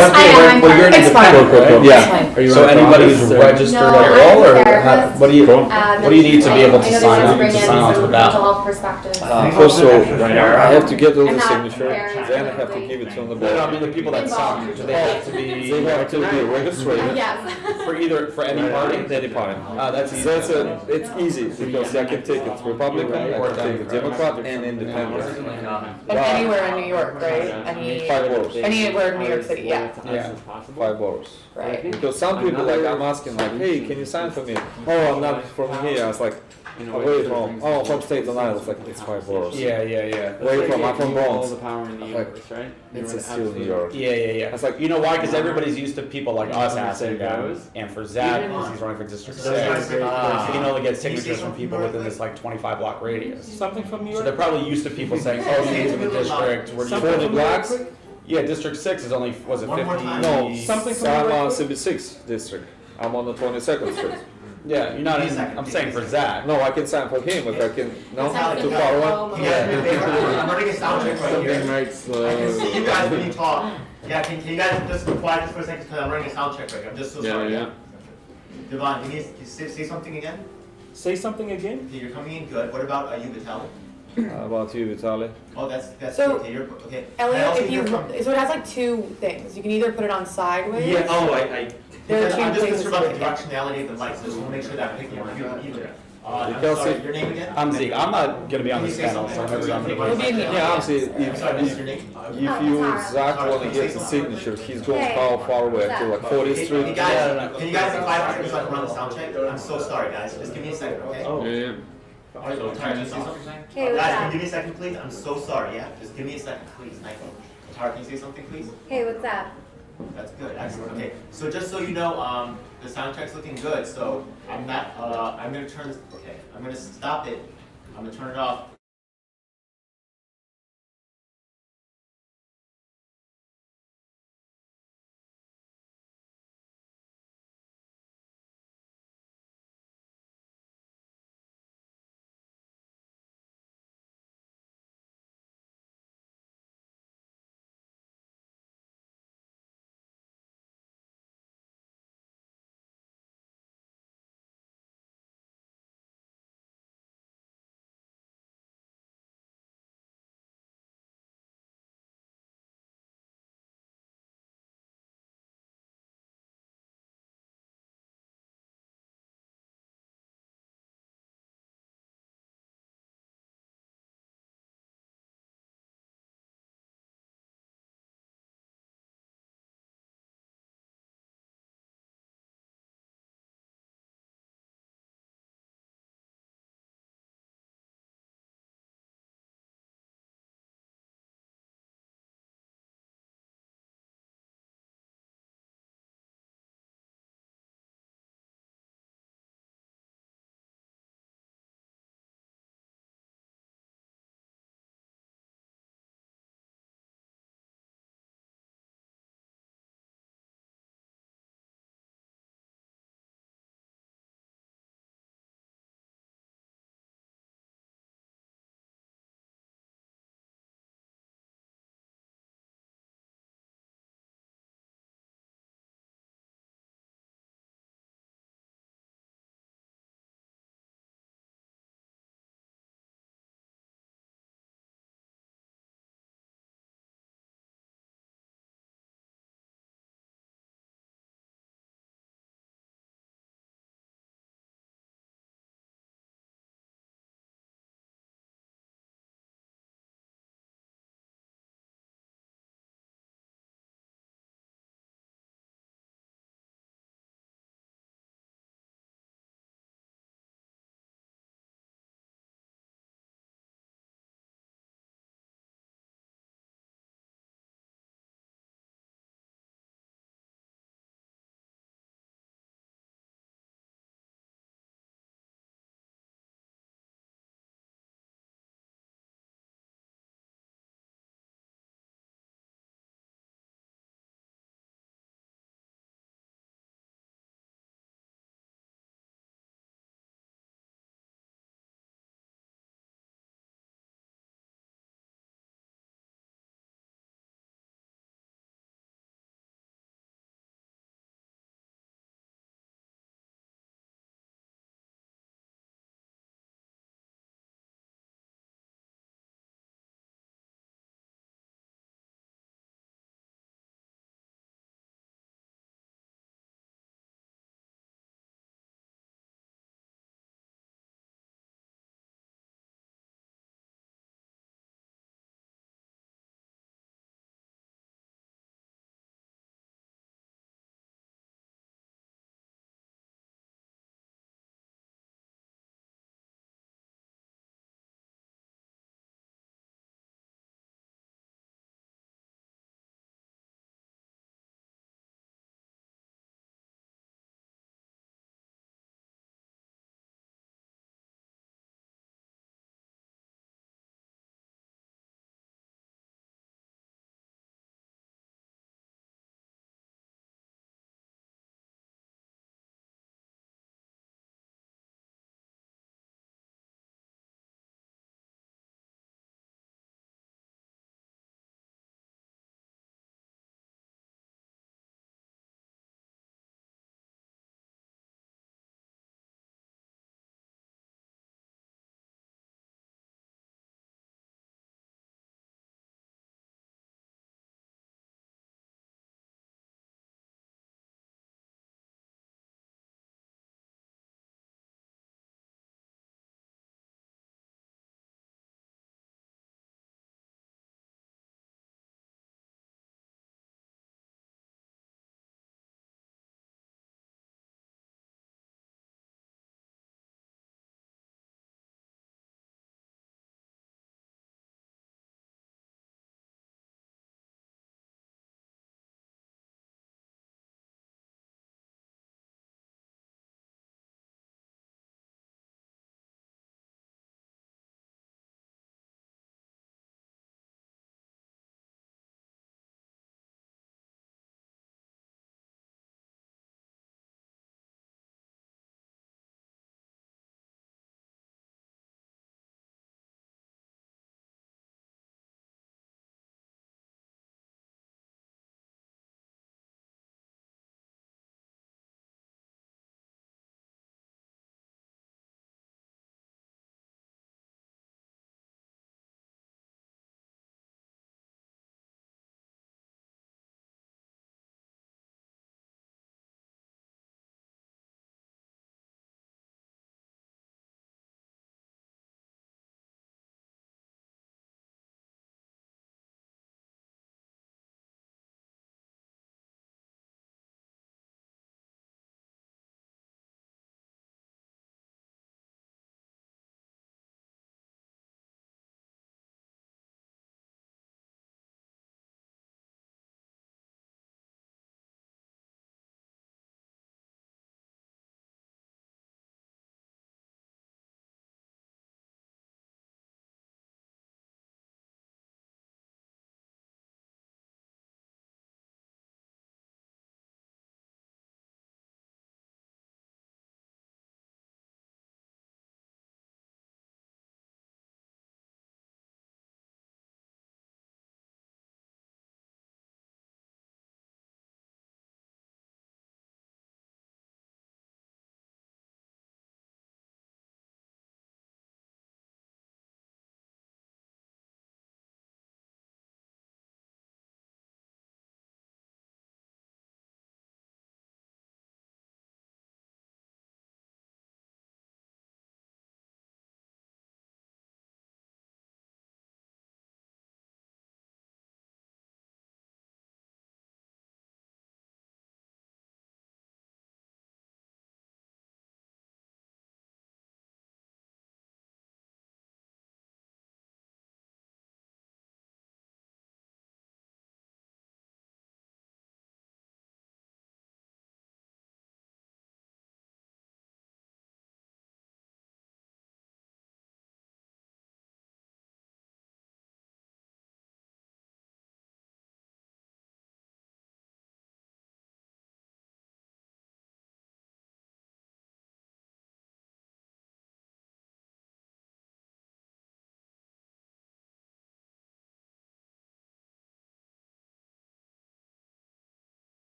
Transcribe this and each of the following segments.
Yes, I am. Well, you're an It's fine. independent, right? Yeah. Are you so anybody who's registered No, at I'm all, a or therapist. what do you need to be able to sign on to the mental ballot? health perspective. First of all, I have to get all I'm the not signature, very then I have to give it to the No, I board. mean the people that sign, do they have to be? They have to be registered Yes. For any party? any party. That's easy. It's easy because I can take it Republican, I can take it Democrat and Independent. And anywhere in New York, right? 5 hours. Anywhere in New York City, yeah. Yeah. 5 hours. Right. Because some people like I'm asking like, hey, can you sign for me? Oh, I'm not from here. I was like, where from? Oh, from Staten Island. It's like it's 5 hours. Yeah. Where you from? I'm from Bronx. Like, right? It's still New York. Yeah. It's like, you know why? Because everybody's used to people like us asking them, and for Zach, because he's running for District 6, he can only get signatures from people within this like 25 block radius. Something from New So York? they're probably used to people saying, oh, you need to the district, where do you 40 blocks? Yeah, District 6 is only, was it 50? No, Something from I'm New on York? 76 district. I'm on the 22nd street. Yeah, you're not in, I'm saying for Zach. No, I can sign for him, but I can, no, Sounds too like far a away. home. I'm running a sound check right here. Something right I can see you guys when you talk. Yeah, can you guys just be quiet just for a second because I'm running a sound check right here. I'm just so sorry. Devon, can you say something again? Say something again? Okay, you're coming in good. What about you, Vitaly? About you, Vitaly? Oh, that's So, okay. You're okay. Elliot, if you, so it has like two things. You can either put it on sideways. Yeah. Oh, I. There are two I'm just places concerned about the to put it. directionality of the mic, so just want to make sure that I'm picking up you. I'm Because sorry. if- Your name again? I'm Zeke. I'm not gonna be on Can you this say panel, so something? I'm never gonna It'll be in the- Yeah, honestly, I'm sorry, what's your name? if you, Zach wanna get the signature, he's going how far away? To like 40th Hey, Street? can you guys be quiet for a second so I can run the sound check? I'm so sorry, guys. Just give me a second, okay? Tara, can you say something? Hey, what's Guys, can you up? give me a second, please? I'm so sorry, yeah? Just give me a second, please. Thank you. Tara, can you say something, please? Hey, what's up? That's good, excellent. Okay, so just so you know, the sound check's looking good, so I'm not, I'm gonna turn this, okay, I'm gonna stop it. I'm gonna turn it off.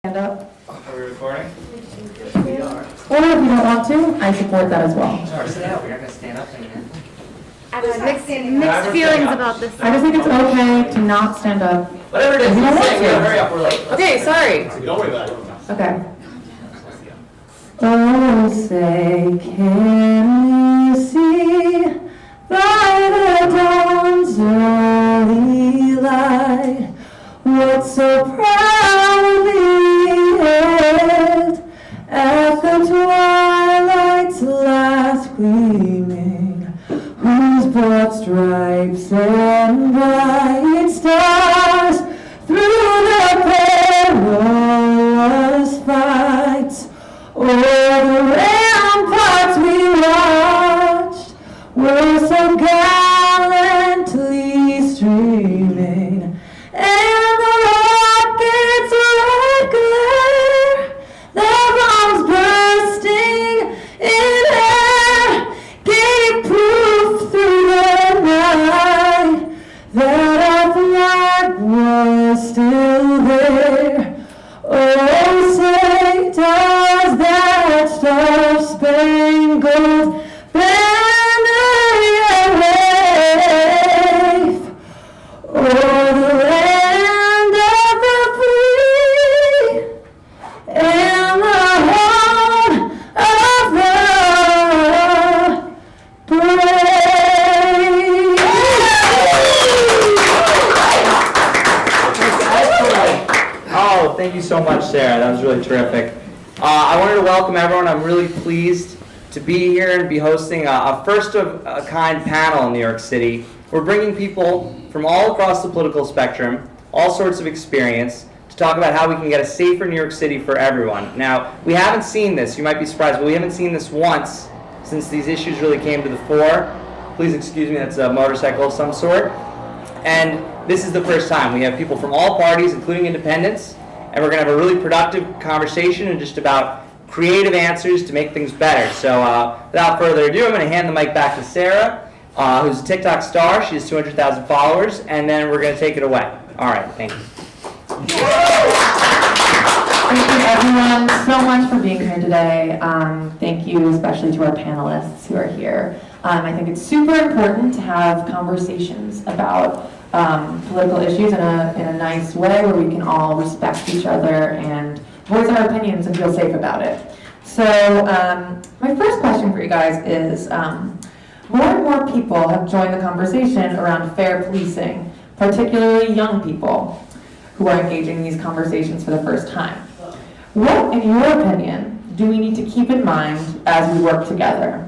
Stand up. Are we recording? Or if you don't want to, I support that as well. Sorry, sit down. We're not gonna stand up again. I have mixed feelings about this. I just think it's okay to not stand up. Whatever it is, You don't want we gotta to. hurry up. We're late. Okay, sorry. Don't worry about it. Okay. Oh, say, can you see by the dawn's early light what so proudly held at the twilight's last gleaming, whose broad stripes and bright stars through the perilous fights o'er the ramparts we watched were so gallantly streaming, and the rockets' red glare, their bombs bursting in air, gave proof through the night that our flag was still there. Oh, say does that star-spangled banner yet wave o'er the land of the free and the home of the Oh, thank you so much, Sarah. That was really terrific. I wanted to welcome everyone. I'm really pleased to be here and be hosting a first-of-a-kind panel in New York City. We're bringing people from all across the political spectrum, all sorts of experience, to talk about how we can get a safer New York City for everyone. Now, we haven't seen this. You might be surprised, but we haven't seen this once since these issues really came to the fore. Please excuse me, that's a motorcycle of some sort. And this is the first time. We have people from all parties, including independents, and we're going to have a really productive conversation and just about creative answers to make things better. So without further ado, I'm going to hand the mic back to Sarah, who's a TikTok star. She has 200,000 followers, and then we're going to take it away. All right, thank you. Thank you everyone so much for being here today. Thank you especially to our panelists who are here. I think it's super important to have conversations about political issues in a nice way where we can all respect each other and voice our opinions and feel safe about it. So my first question for you guys is, more and more people have joined the conversation around fair policing, particularly young people who are engaging in these conversations for the first time. What, in your opinion, do we need to keep in mind as we work together?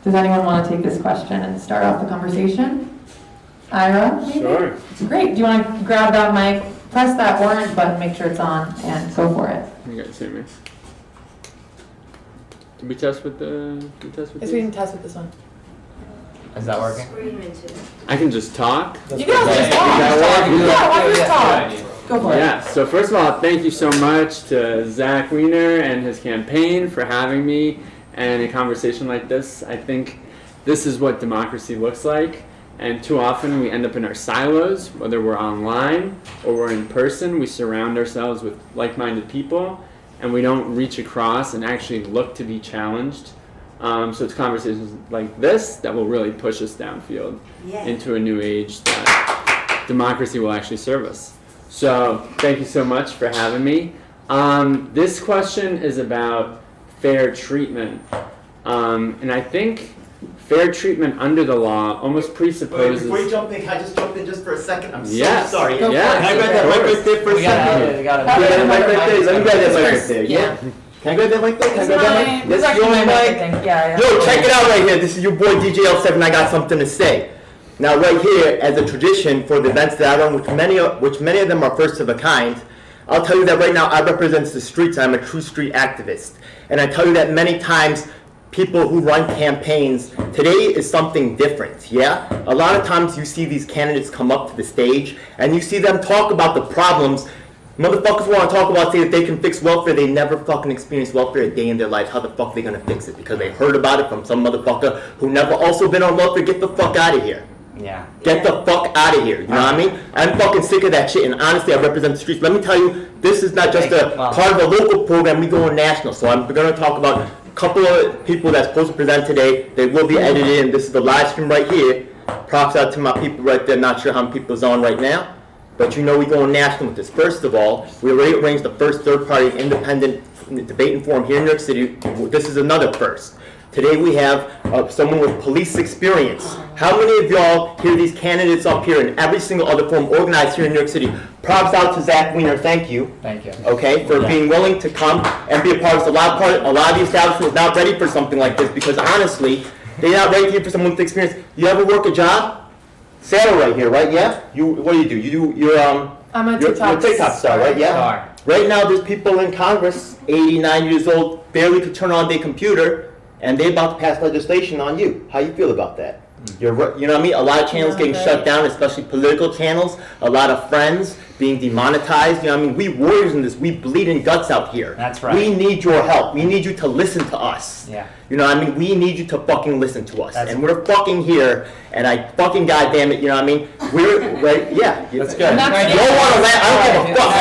Does anyone want to take this question and start off the conversation? Ira, maybe? Sure. Great. Do you want to grab that mic, press that orange button, make sure it's on, and go for it? You guys hear me? Did we test with the? Yes, we can test with this one. Is that working? I can just talk. You can also just talk. Yeah, why don't you just talk? Go for it. Yeah. So first of all, thank you so much to Zach Weiner and his campaign for having me and a conversation like this. I think this is what democracy looks like. And too often we end up in our silos, whether we're online or we're in person. We surround ourselves with like-minded people, and we don't reach across and actually look to be challenged. So it's conversations like this that will really push us downfield into a new age that democracy will actually serve us. So thank you so much for having me. This question is about fair treatment. And I think fair treatment under the law almost presupposes... Wait, before you jump in, can I just jump in just for a second? I'm Yes. so sorry. Yes. Can I grab that mic right there for a second? We got it. Can I grab that mic right there? Let me grab that mic right there. Yeah. Can I grab that mic there? Can I grab that mic? This This is your actually my mic, I mic? think. Yeah. Yo, check it out right here. This is your boy DJ L7. I got something to say. Now, right here, as a tradition for the events that I run, which many of them are first of a kind, I'll tell you that right now I represent the streets. I'm a true street activist, and I tell you that many times people who run campaigns today is something different. Yeah, a lot of times you see these candidates come up to the stage and you see them talk about the problems. Motherfuckers want to talk about, say that they can fix welfare. They never fucking experienced welfare a day in their life. How the fuck are they gonna fix it? Because they heard about it from some motherfucker who never also been on welfare. Get the fuck out of here. Yeah. Get the fuck out of here, you know what I mean? I'm fucking sick of that shit, and honestly, I represent the streets. Let me tell you, this is not just a part of a local program, we go national. So I'm gonna talk about a couple of people that's supposed to present today. They will be edited, and this is the live stream right here. Props out to my people right there, not sure how many people's on right now. But you know we going national with this. First of all, we already arranged the first third-party independent debating forum here in New York City. This is another first. Today we have someone with police experience. How many of y'all hear these candidates up here in every single other forum organized here in New York City? Props out to Zach Weiner, thank you. Thank you. Okay, for being willing to come and be a part of this. A lot of the establishment is not ready for something like this because honestly, they're not ready here for someone with experience. You ever work a job? Sarah right here, right? Yeah? What do? You're I'm a you're a TikTok star, right? Yeah. Star. Right now, there's people in Congress, 80, 90 years old, barely could turn on their computer, and they're about to pass legislation on you. How you feel about that? You know what I mean? A lot of channels getting shut down, especially political channels. A lot of friends being demonetized. You know what I mean? We warriors in this. We bleed in guts out here. That's right. We need your help. We need you to listen to us. Yeah. You know what I mean? We need you to fucking listen to us. That's and we're fucking here, and I fucking goddamn it, you know what I mean? We're, right, yeah. That's good. You don't want to laugh. I don't give a fuck.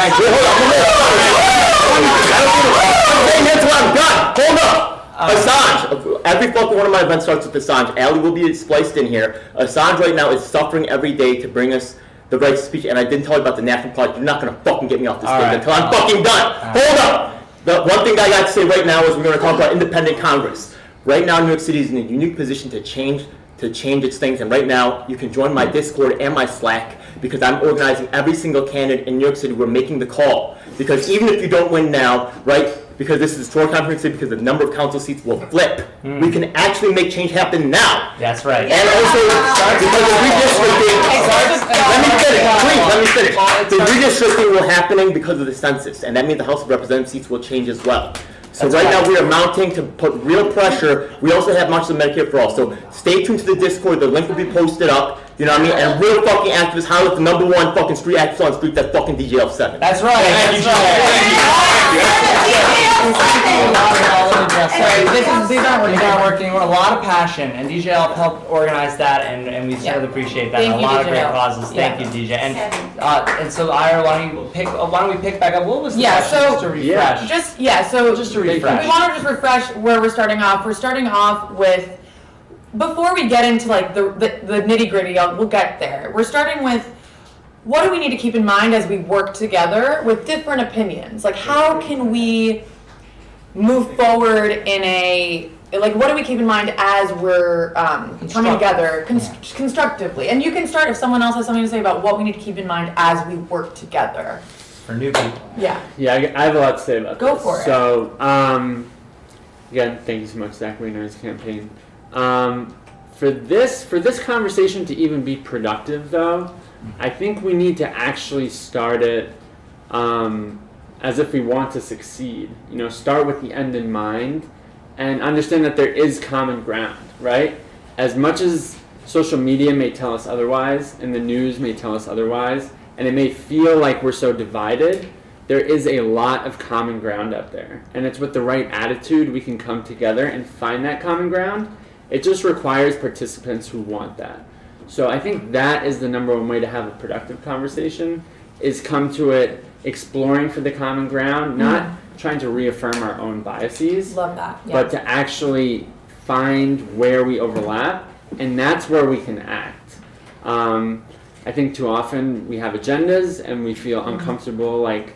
I'm saying this till I'm done. Hold up. Assange. Every fucking one of my events starts with Assange. Ali will be spliced in here. Assange right now is suffering every day to bring us the right to speech, and I didn't tell you about the National Project. You're not going to fucking get me off this stage until I'm fucking done. Hold up. The one thing I got to say right now is we're going to talk about independent Congress. Right now, New York City is in a unique position to change its things, and right now, you can join my Discord and my Slack because I'm organizing every single candidate in New York City. We're making the call. Because even if you don't win now, right, because this is historic time for New York City, because the number of council seats will flip, we can actually make change happen now. That's right. And also, because the redistricting, let me finish. The redistricting will happening because of the census, and that means the House of Representatives seats will change as well. So right now we are mounting to put real pressure. We also have much of Medicare for All. So stay tuned to the Discord. The link will be posted up. You know what I mean? And real fucking activists, how is the #1 fucking street activist on the street? That's fucking DJL7. That's right. Thank you. These aren't working. A lot of passion, and DJL helped organize that, and we certainly appreciate that. Thank a you, lot of great DJL. causes. Thank you, DJ. And so, Ira, why don't we pick back up? What was the question? so just to refresh? Just to refresh. We want to just refresh where we're starting off. We're starting off with, before we get into like the nitty gritty, we'll get there. We're starting with, what do we need to keep in mind as we work together with different opinions? Like, how can we move forward in a, like, what do we keep in mind as we're coming together constructively? And you can start if someone else has something to say about what we need to keep in mind as we work together. For new people. Yeah. Yeah, I have a lot to say about this. Go for it. So, again, thank you so much, Zach Weiner's campaign. For this conversation to even be productive, though, I think we need to actually start it as if we want to succeed. You know, start with the end in mind and understand that there is common ground, right? As much as social media may tell us otherwise and the news may tell us otherwise, and it may feel like we're so divided, there is a lot of common ground out there. And it's with the right attitude we can come together and find that common ground. It just requires participants who want that. So I think that is the #1 way to have a productive conversation, is come to it exploring for the common ground, not trying to reaffirm our own biases, Love that. Yeah. but to actually find where we overlap, and that's where we can act. I think too often we have agendas and we feel uncomfortable, like,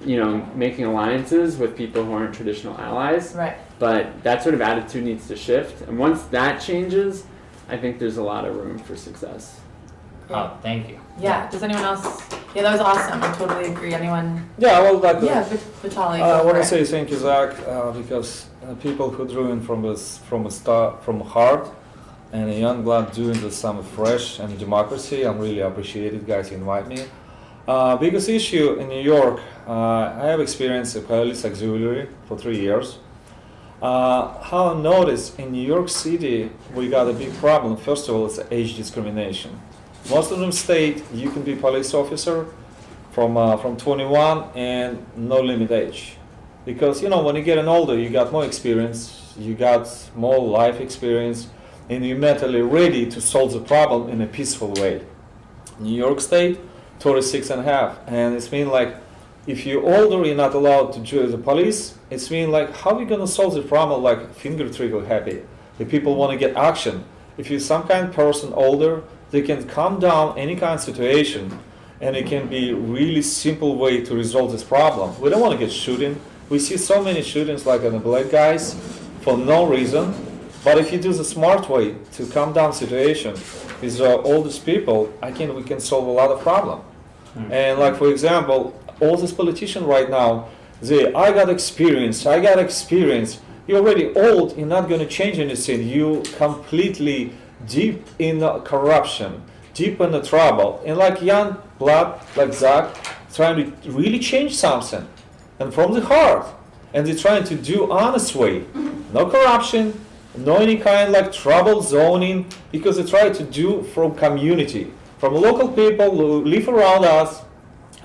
you know, making alliances with people who aren't traditional allies. Right. But that sort of attitude needs to shift, and once that changes, I think there's a lot of room for success. Oh, thank you. Yeah. Does anyone else? Yeah, that was awesome. I totally agree. Anyone? Yeah, well, like, Yeah, Vitaly. I want to say thank you, Zach, because people who drew in from heart, and a young blood doing this some fresh and democracy. I'm really appreciated, guys. You invite me. Biggest issue in New York. I have experience in police auxiliary for 3 years. How I noticed in New York City, we got a big problem. First of all, it's age discrimination. Most of them state you can be police officer from 21 and no limit age, because you know when you get older, you got more experience, you got more life experience. and you're mentally ready to solve the problem in a peaceful way. New York State, 36.5, and it's mean like, if you're older, you're not allowed to join the police. It's mean like, how are you gonna solve the problem like finger trigger happy? The people want to get action. If you're some kind of person older, they can calm down any kind of situation, and it can be really simple way to resolve this problem. We don't want to get shooting. We see so many shootings like on the black guys for no reason. But if you do the smart way to calm down situation with oldest people, we can solve a lot of problem. And like for example, all these politicians right now, I got experience. You're already old, you're not going to change anything. You completely deep in the corruption, deep in the trouble. And like young blood, like Zach, trying to really change something. And from the heart. And they're trying to do honest way. No corruption, no any kind like trouble zoning, because they try to do from community, from local people who live around us,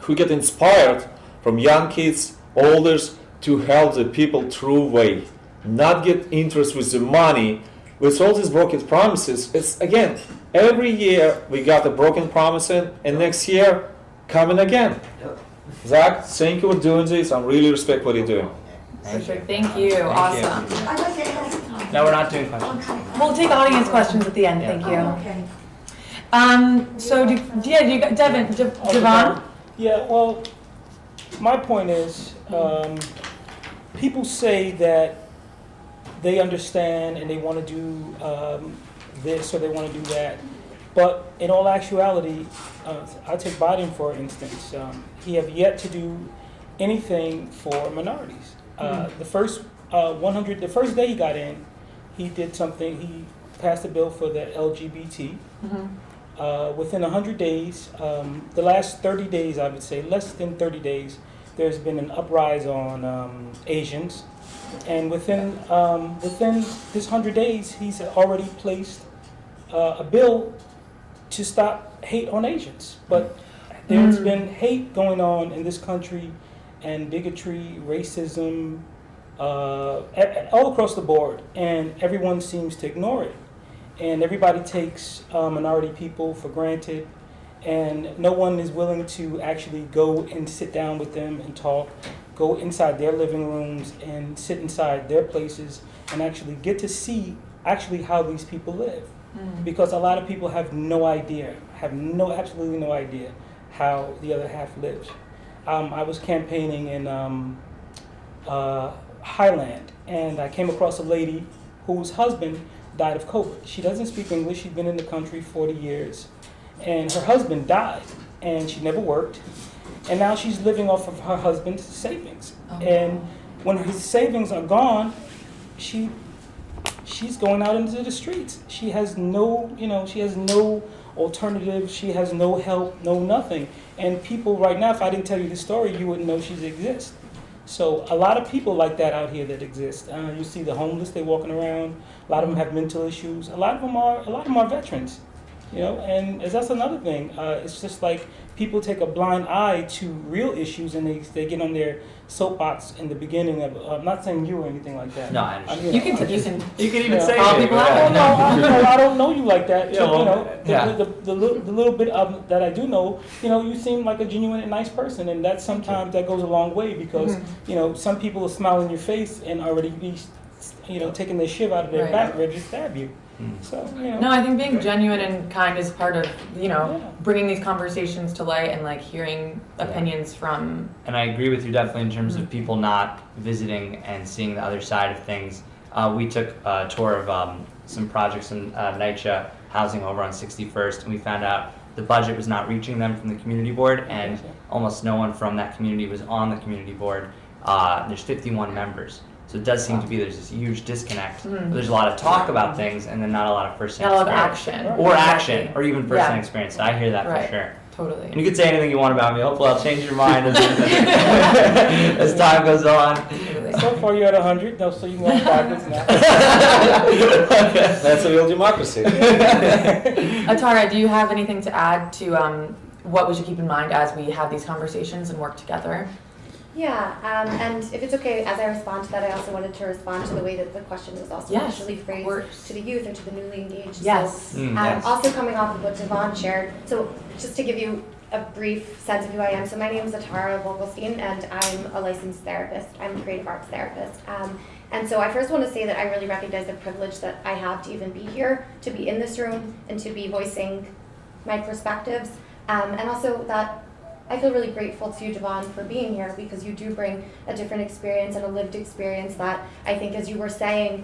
who get inspired from young kids, elders, to help the people true way, not get interest with the money, with all these broken promises. It's again, every year we got a broken promise and next year coming again. Zach, thank you for doing this. I really respect what you're doing. Thank you. Awesome. No, we're not doing questions. We'll take audience questions at the end. Thank you. Okay. So, Devon? Yeah, well, my point is, people say that they understand and they want to do this or they want to do that, but in all actuality, I take Biden for instance. He have yet to do anything for minorities. The first the first day he got in, he did something. He passed a bill for the LGBT. Within 100 days, the last 30 days, I would say, less than 30 days, there's been an uprise on Asians. And within this 100 days, he's already placed a bill to stop hate on Asians. But there's been hate going on in this country, and bigotry, racism, all across the board, and everyone seems to ignore it. And everybody takes minority people for granted, and no one is willing to actually go and sit down with them and talk, go inside their living rooms and sit inside their places and actually get to see actually how these people live. Because a lot of people have no idea, absolutely no idea how the other half lives. I was campaigning in Highland, and I came across a lady whose husband died of COVID. She doesn't speak English. She's been in the country 40 years. And her husband died, and she never worked. And now she's living off of her husband's savings. And when his savings are gone, she's going out into the streets. She has no, she has no alternative. She has no help, no nothing. And people right now, if I didn't tell you the story, you wouldn't know she exists. So a lot of people like that out here that exist. You see the homeless, they're walking around. A lot of them have mental issues. A lot of them are veterans, And that's another thing. It's just like people take a blind eye to real issues, and they get on their soapbox in the beginning of. I'm not saying you or anything like that. No, I understand. You can even say call people out. I don't know you like that. The little bit of that I do know, you seem like a genuine and nice person, and that sometimes that goes a long way because some people will smile in your face and already be, taking their shiv out of their back, ready to stab you. So, No, I think being genuine and kind is part of, bringing these conversations to light and like hearing opinions from. And I agree with you definitely in terms of people not visiting and seeing the other side of things. We took a tour of some projects in NYCHA housing over on 61st, and we found out the budget was not reaching them from the community board, and almost no one from that community was on the community board. There's 51 members. So it does seem to be there's this huge disconnect. There's a lot of talk about things and then not a lot of first-hand experience. Or action, or even first-hand experience. I hear that for sure. Totally. And you can say anything you want about me. Hopefully I'll change your mind as time goes on. So far you're at 100, so you can walk backwards now. That's a real democracy. Atara, do you have anything to add to what we should keep in mind as we have these conversations and work together? Yeah, and if it's okay, as I respond to that, I also wanted to respond to the way that the question was also Yes, initially of phrased course. to the youth or to the newly engaged. Yes. So, Yes. also coming off of what Devon shared, so just to give you a brief sense of who I am, so my name is Atara Vogelstein, and I'm a licensed therapist. I'm a creative arts therapist. And so I first want to say that I really recognize the privilege that I have to even be here, to be in this room, and to be voicing my perspectives, and also that I feel really grateful to you, Devon, for being here, because you do bring a different experience and a lived experience that I think, as you were saying,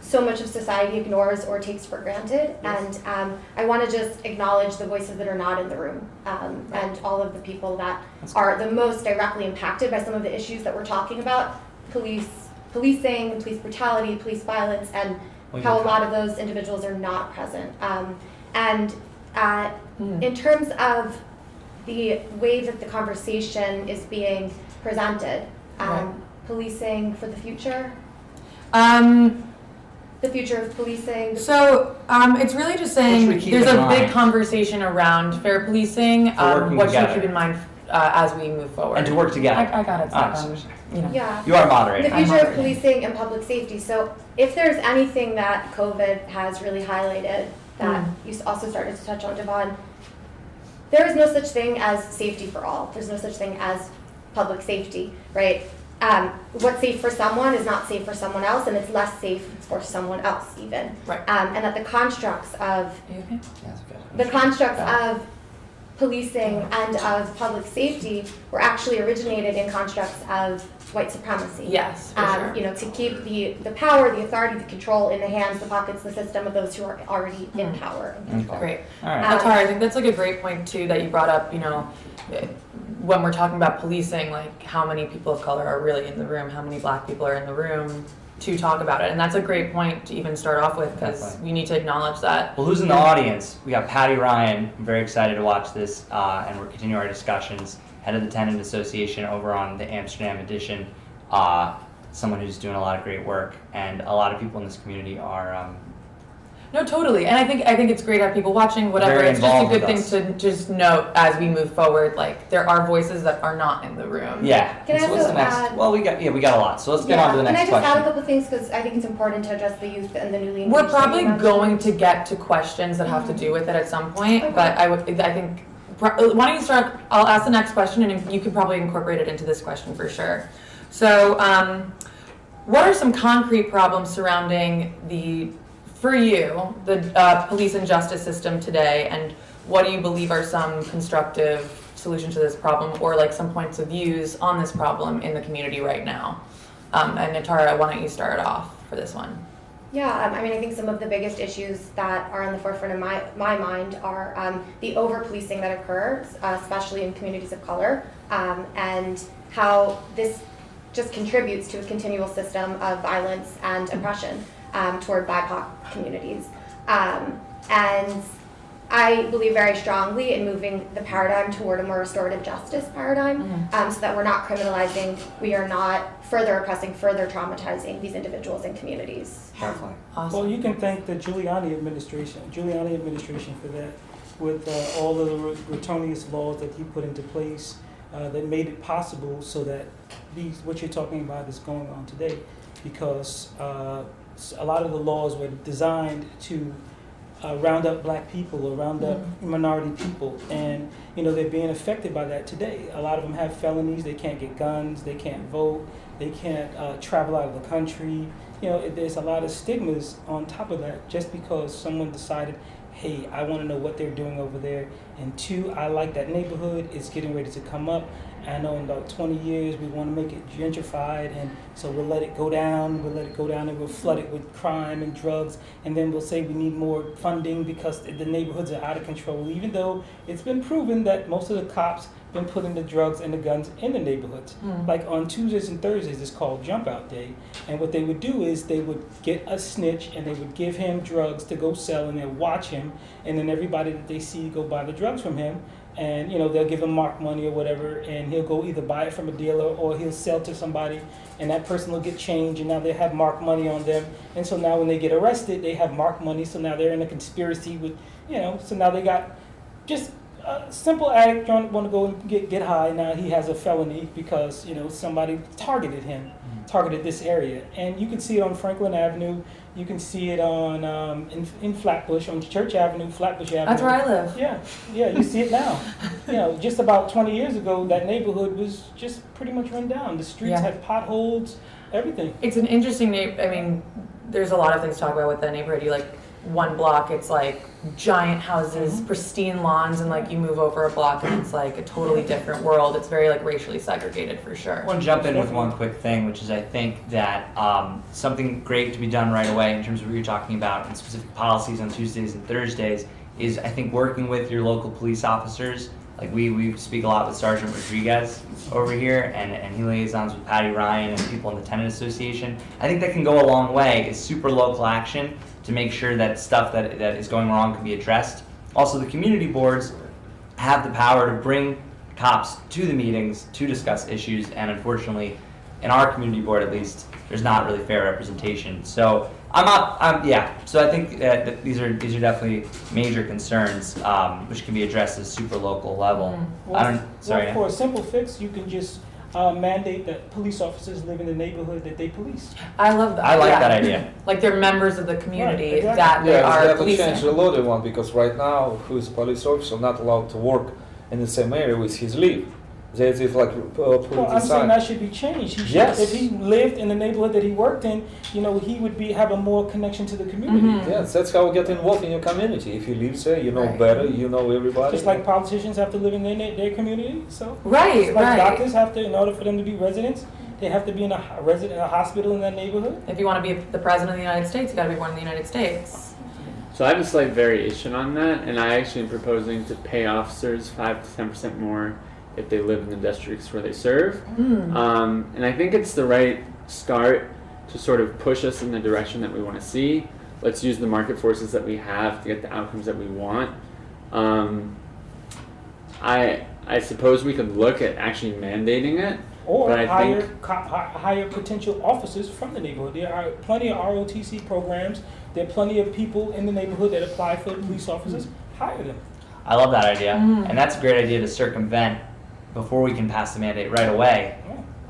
so much of society ignores or takes for granted. Yes. And I want to just acknowledge the voices that are not in the room, and all of the people that are the most directly impacted by some of the issues that we're talking about: policing, police brutality, police violence, and how a lot of those individuals are not present. In terms of the way that the conversation is being presented, policing for the future, the future of policing. So it's really just saying there's a big conversation around fair policing. What should we keep in mind as we move forward? And to work together. I got it. You know. Yeah. You are moderating. The future of policing and public safety. So if there's anything that COVID has really highlighted that you also started to touch on, Devon, there is no such thing as safety for all. There's no such thing as public safety, right? What's safe for someone is not safe for someone else, and it's less safe for someone else even. Right. And that the constructs of policing and of public safety were actually originated in constructs of white supremacy. Yes, for sure. You know, to keep the power, the authority, the control in the hands, the pockets, the system of those who are already in power. Great. All right. Atara, I think that's like a great point too that you brought up, you know, when we're talking about policing, like how many people of color are really in the room, how many black people are in the room to talk about it. And that's a great point to even start off with, because we need to acknowledge that. Well, who's in the audience? We got Patty Ryan. I'm very excited to watch this, and we're continuing our discussions. Head of the Tenant Association over on the Amsterdam edition. Someone who's doing a lot of great work, and a lot of people in this community are. No, totally. And I think it's great to have people watching, whatever. Very It's just a good involved thing to just note as we move forward, like there are voices that are not in the room. Yeah. Can I So what's also the next? add- Well, we got a lot. So let's get on to the next question. Can I just add a question. couple things, because I think it's important to address the youth and the newly engaged. We're probably that you mentioned. going to get to questions that have to do with it at some point, Okay. but I think, why don't you start, I'll ask the next question and you can probably incorporate it into this question for sure. So, what are some concrete problems surrounding for you, the police and justice system today, and what do you believe are some constructive solutions to this problem, or like some points of views on this problem in the community right now? And Atara, why don't you start off for this one? Yeah, I mean, I think some of the biggest issues that are on the forefront of my mind are the over-policing that occurs, especially in communities of color, and how this just contributes to a continual system of violence and oppression toward BIPOC communities. And I believe very strongly in moving the paradigm toward a more restorative justice paradigm, so that we're not criminalizing, we are not further oppressing, further traumatizing these individuals and communities. Definitely. Awesome. Well, you can thank the Giuliani administration for that, with all of the draconian laws that he put into place that made it possible so that what you're talking about is going on today, because a lot of the laws were designed to round up black people or round up minority people, and they're being affected by that today. A lot of them have felonies, they can't get guns, they can't vote, they can't travel out of the country. There's a lot of stigmas on top of that just because someone decided, hey, I want to know what they're doing over there, and two, I like that neighborhood, it's getting ready to come up. I know in about 20 years we want to make it gentrified, and so we'll let it go down, and we'll flood it with crime and drugs, and then we'll say we need more funding because the neighborhoods are out of control, even though it's been proven that most of the cops been putting the drugs and the guns in the neighborhoods. Like on Tuesdays and Thursdays, it's called Jump Out Day, and what they would do is they would get a snitch and they would give him drugs to go sell, and they'll watch him, and then everybody that they see go buy the drugs from him. And they'll give him mark money or whatever, and he'll go either buy it from a dealer or he'll sell to somebody, and that person will get change, and now they have mark money on them. And so now when they get arrested, they have mark money, so now they're in a conspiracy with, so now they got just a simple addict want to go and get high. Now he has a felony because somebody targeted him, targeted this area, and you can see it on Franklin Avenue. You can see it on in Flatbush, on Church Avenue, Flatbush Avenue. That's where I live. Yeah, you see it now. Just about 20 years ago, that neighborhood was just pretty much run down. The streets had potholes, everything. It's an interesting I mean, there's a lot of things to talk about with that neighborhood. You one block, it's like giant houses, pristine lawns, and you move over a block and it's like a totally different world. It's very racially segregated for sure. I want to jump in with one quick thing, which is I think that something great to be done right away in terms of what you're talking about and specific policies on Tuesdays and Thursdays is I think working with your local police officers. We speak a lot with Sergeant Rodriguez over here, and he liaisons with Patty Ryan and people in the Tenant Association. I think that can go a long way. It's super local action to make sure that stuff that is going wrong can be addressed. Also, the community boards have the power to bring cops to the meetings to discuss issues, and unfortunately, in our community board at least, there's not really fair representation. So So I think that these are definitely major concerns, which can be addressed at a super local level. For a simple fix, you can just mandate that police officers live in the neighborhood that they police. I love that. I like that idea. They're members of the community Right, exactly. that they are they have to policing. change the law they want, because right now, who is a police officer not allowed to work in the same area with his leave. That's if Well, I'm saying that should be changed. Yes. If he lived in the neighborhood that he worked in, he would have a more connection to the community. Yes, that's how you get involved in your community. If you live there, you know better, you know everybody. Just like politicians have to live in their community, so Right. doctors have to, in order for them to be residents, they have to be in a hospital in that neighborhood. If you want to be the president of the United States, you got to be born in the United States. So I have a slight variation on that, and I actually am proposing to pay officers 5 to 10% more if they live in the districts where they serve. And I think it's the right start to sort of push us in the direction that we want to see. Let's use the market forces that we have to get the outcomes that we want. I suppose we could look at actually mandating it. Or but I hire potential officers from the neighborhood. There are plenty of ROTC programs. There are plenty of people in the neighborhood that apply for police officers. Hire them. I love that idea, and that's a great idea to circumvent before we can pass the mandate right away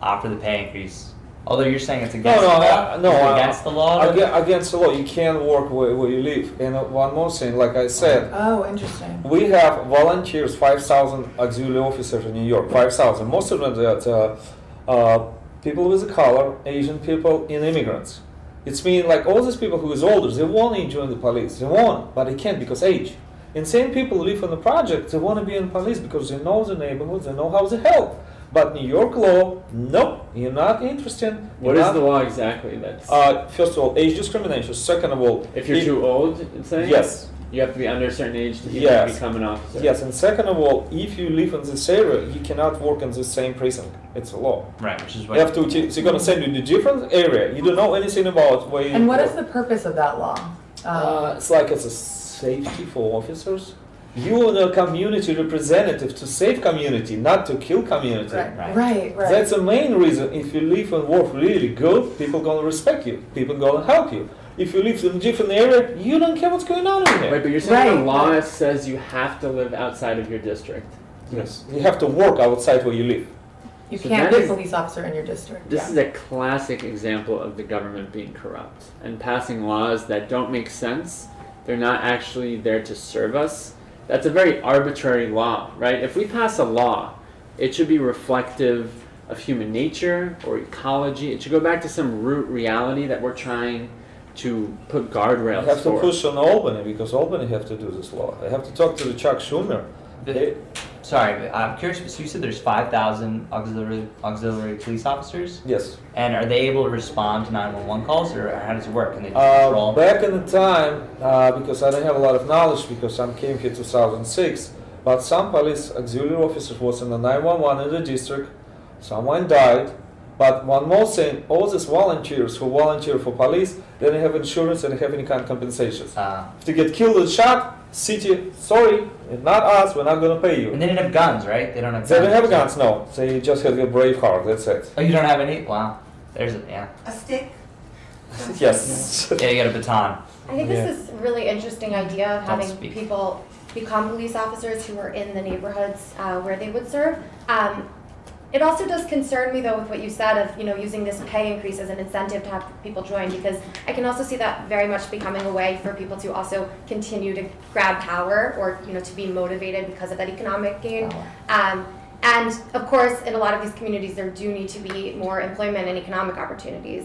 after the pay increase. Although you're saying it's against the law. Against the law? Against the law. You can't work where you live. And one more thing, like I said, Oh, interesting. we have volunteers, 5,000 auxiliary officers in New York, 5,000. Most of them are people with a color, Asian people, and immigrants. It's mean all these people who is older, they want to join the police. They want, but they can't because age. And same people live on the project, they want to be in police because they know the neighborhoods, they know how to help. But New York law, nope, you're not interested. What is the law exactly? That's first of all, age discrimination. Second of all, if you're too old, it's saying? Yes. You have to be under a certain age to even become an officer. Yes, and second of all, if you live in this area, you cannot work in the same precinct. It's a law. Right, which is You have to. They're going to send you to different area. You don't know anything about where. And what is the purpose of that law? It's it's a safety for officers. You are a community representative to save community, not to kill community. Right. That's the main reason. If you live and work really good, people gonna respect you. People gonna help you. If you live in a different area, you don't care what's going on in there. Right, but you're saying the law says you have to live outside of your district. Yes, you have to work outside where you live. You can't be a police officer in your district. This is a classic example of the government being corrupt and passing laws that don't make sense. They're not actually there to serve us. That's a very arbitrary law, right? If we pass a law, it should be reflective of human nature or ecology. It should go back to some root reality that we're trying to put guardrails You have to for. push on Albany because Albany have to do this law. I have to talk to the Chuck Schumer. Sorry, I'm curious. So you said there's 5,000 auxiliary police officers? Yes. And are they able to respond to 911 calls, or how does it work? Can they just patrol? Back in the time, because I don't have a lot of knowledge because I came here 2006, but some police auxiliary officers was in the 911 in the district. Someone died. But one more thing, all these volunteers who volunteer for police, they don't have insurance and they have any kind of compensations. If they get killed or shot, city, sorry, it's not us, we're not going to pay you. And they don't have guns, right? They don't have guns. They don't have guns, no. They just have a brave heart, that's it. Oh, you don't have any? Wow. There's A stick? Yes. Yeah, you got a baton. I think this is a really interesting idea of having speak. people become police officers who are in the neighborhoods where they would serve. It also does concern me, though, with what you said of using this pay increase as an incentive to have people join, because I can also see that very much becoming a way for people to also continue to grab power or to be motivated because of that economic gain. And of course, in a lot of these communities, there do need to be more employment and economic opportunities.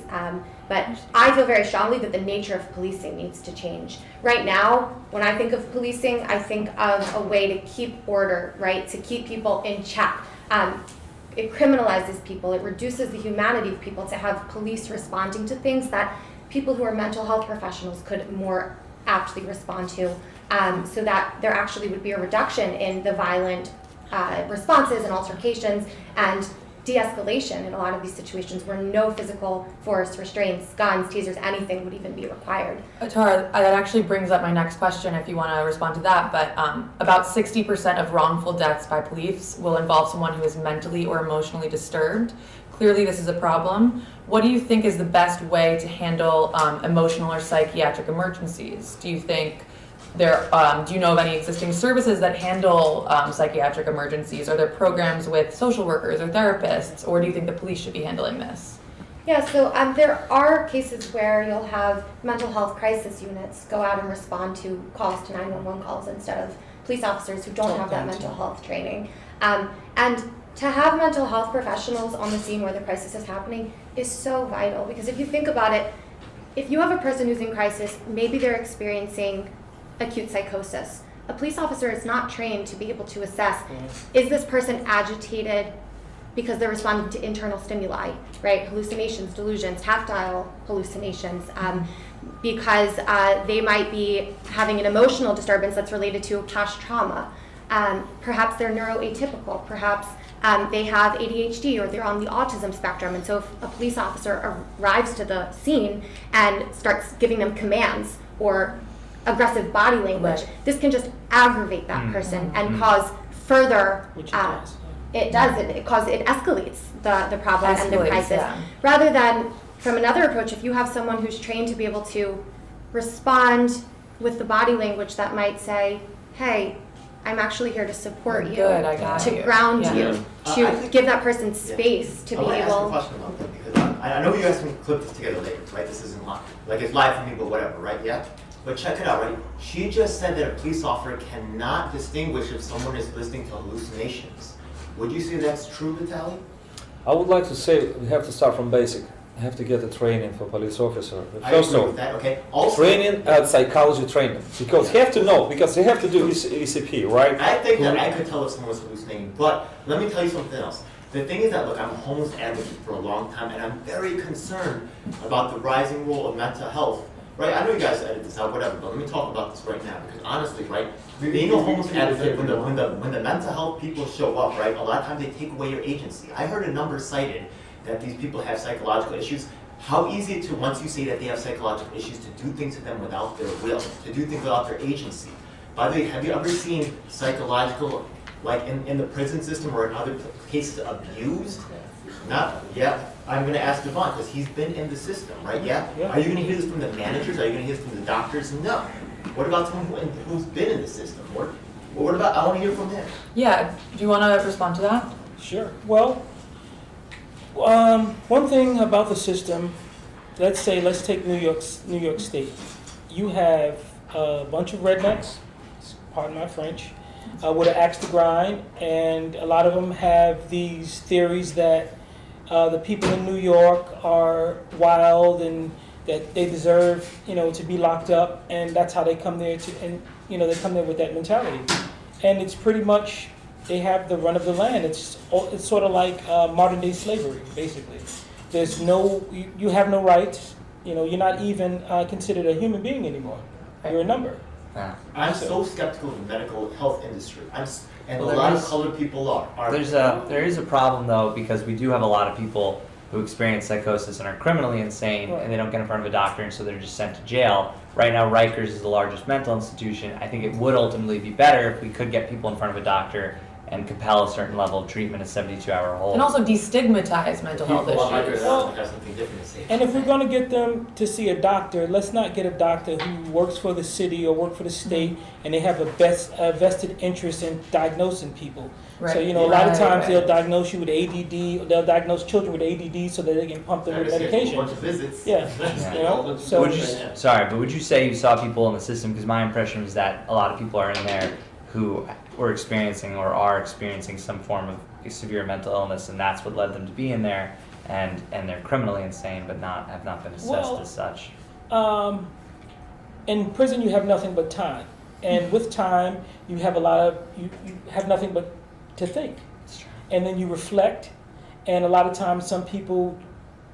But I feel very strongly that the nature of policing needs to change. Right now, when I think of policing, I think of a way to keep order, right? To keep people in check. It criminalizes people. It reduces the humanity of people to have police responding to things that people who are mental health professionals could more aptly respond to, so that there actually would be a reduction in the violent responses and altercations and de-escalation in a lot of these situations where no physical force, restraints, guns, tasers, anything would even be required. Atara, that actually brings up my next question if you want to respond to that, but about 60% of wrongful deaths by police will involve someone who is mentally or emotionally disturbed. Clearly this is a problem. What do you think is the best way to handle emotional or psychiatric emergencies? Do you think do you know of any existing services that handle psychiatric emergencies? Are there programs with social workers or therapists, or do you think the police should be handling this? Yeah, so there are cases where you'll have mental health crisis units go out and respond to calls to 911 calls instead of police officers who don't have that mental health training. And to have mental health professionals on the scene where the crisis is happening is so vital, because if you think about it, if you have a person who's in crisis, maybe they're experiencing acute psychosis. A police officer is not trained to be able to assess, is this person agitated because they're responding to internal stimuli, right? Hallucinations, delusions, tactile hallucinations, because they might be having an emotional disturbance that's related to past trauma. Perhaps they're neuroatypical, perhaps they have ADHD or they're on the autism spectrum, and so if a police officer arrives to the scene and starts giving them commands or aggressive body language, this can just aggravate that person and cause further, it escalates the problem and the crisis. Rather than, from another approach, if you have someone who's trained to be able to respond with the body language that might say, hey, I'm actually here to support you, to ground you, to give that person space to be able. I want to ask a question about that, because I know you guys can clip this together later, right? This isn't live. Like, it's live for me, but whatever, right? Yeah? But check it out, right? She just said that a police officer cannot distinguish if someone is listening to hallucinations. Would you say that's true, Vitaly? I would like to say we have to start from basic. We have to get the training for police officer. First of all, okay. Also, training and psychology training, because you have to know, because you have to do ECP, right? I think that I could tell if someone was hallucinating, but let me tell you something else. The thing is that, look, I'm a homeless advocate for a long time, and I'm very concerned about the rising role of mental health. Right, I know you guys edit this out, whatever, but let me talk about this right now, because honestly, right, being a homeless advocate, when the mental health people show up, right, a lot of times they take away your agency. I heard a number cited that these people have psychological issues. How easy to, once you say that they have psychological issues, to do things to them without their will, to do things without their agency. By the way, have you ever seen psychological, like in the prison system or in other cases, abused? Not yet. I'm going to ask Devon, because he's been in the system, right? Yeah? Are you going to hear this from the managers? Are you going to hear this from the doctors? No. What about someone who's been in the system? What about, I want to hear from him. Yeah, do you want to respond to that? Sure. Well, one thing about the system, let's take New York State. You have a bunch of rednecks, pardon my French, with an axe to grind, and a lot of them have these theories that the people in New York are wild and that they deserve, to be locked up, and that's how they come there they come there with that mentality. And it's pretty much, they have the run of the land. It's sort of like modern day slavery, basically. There's you have no rights, you're not even considered a human being anymore. You're a number. I'm so skeptical of the medical health industry. A lot of colored people are. There is a problem, though, because we do have a lot of people who experience psychosis and are criminally insane, and they don't get in front of a doctor, and so they're just sent to jail. Right now, Rikers is the largest mental institution. I think it would ultimately be better if we could get people in front of a doctor and compel a certain level of treatment, a 72-hour hold. And also destigmatize mental health Well, issues. have something different to say. And if we're going to get them to see a doctor, let's not get a doctor who works for the city or work for the state, and they have a vested interest in diagnosing people. Right. So, you know, a lot of times Right. they'll diagnose you with ADD, or they'll diagnose children with ADD so that they can pump them with A medication. bunch of visits. Yeah, you know, so would you, sorry, but would you say you saw people in the system, because my impression was that a lot of people are in there who were experiencing or are experiencing some form of severe mental illness, and that's what led them to be in there, and they're criminally insane but have not been assessed as such. In prison you have nothing but time, and with time you have you have nothing but to think, and then you reflect, and a lot of times some people,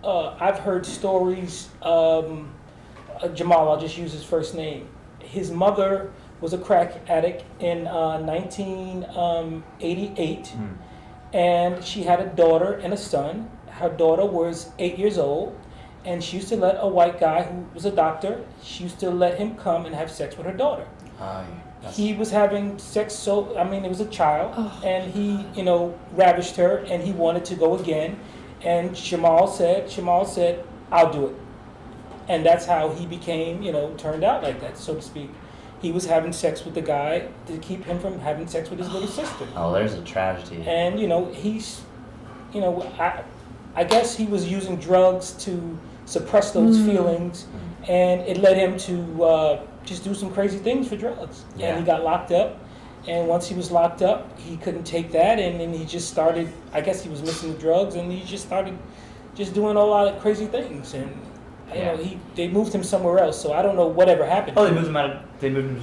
I've heard stories. Jamal, I'll just use his first name. His mother was a crack addict in 1988, and she had a daughter and a son. Her daughter was 8 years old, and she used to let a white guy who was a doctor, she used to let him come and have sex with her daughter. He was having sex, it was a child, and he, ravished her, and he wanted to go again, and Jamal said, I'll do it. And that's how he became, turned out like that, so to speak. He was having sex with the guy to keep him from having sex with his little sister. Oh, there's a tragedy. And, he's, I guess he was using drugs to suppress those feelings, and it led him to just do some crazy things for drugs. Yeah. And he got locked up, and once he was locked up, he couldn't take that, and then he just started, I guess he was missing the drugs, and he just started just doing a lot of crazy things, and they moved him somewhere else, so I don't know whatever happened. Oh, they moved him to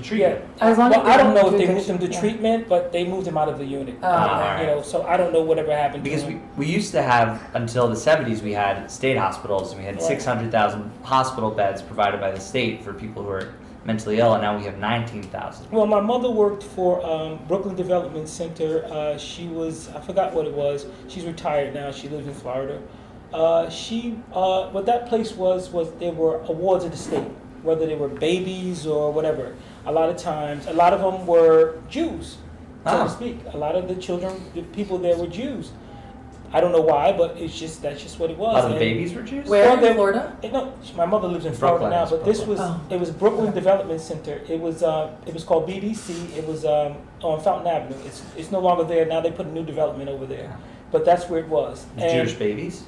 treatment. Yeah. As long as I don't know if they good moved him to treatment, but they moved him out of the unit. Alright. So I don't know whatever happened. Because to him. we used to have, until the 70s, we had state hospitals, and we had Right. 600,000 hospital beds provided by the state for people who are mentally ill, and now we have 19,000. Well, my mother worked for Brooklyn Development Center. She was, I forgot what it was. She's retired now. She lives in Florida. What that place was there were awards of the state, whether they were babies or whatever. A lot of times, a lot of them were Jews, so to speak. A lot of the people there were Jews. I don't know why, but that's just what it was. A lot of the babies were Jews? Where in Florida? No, my mother lives in Florida now, but this was it was Brooklyn Development Center. It was called BBC. It was on Fountain Avenue. It's no longer there now. They put a new development over there, but that's where it was. Jewish babies?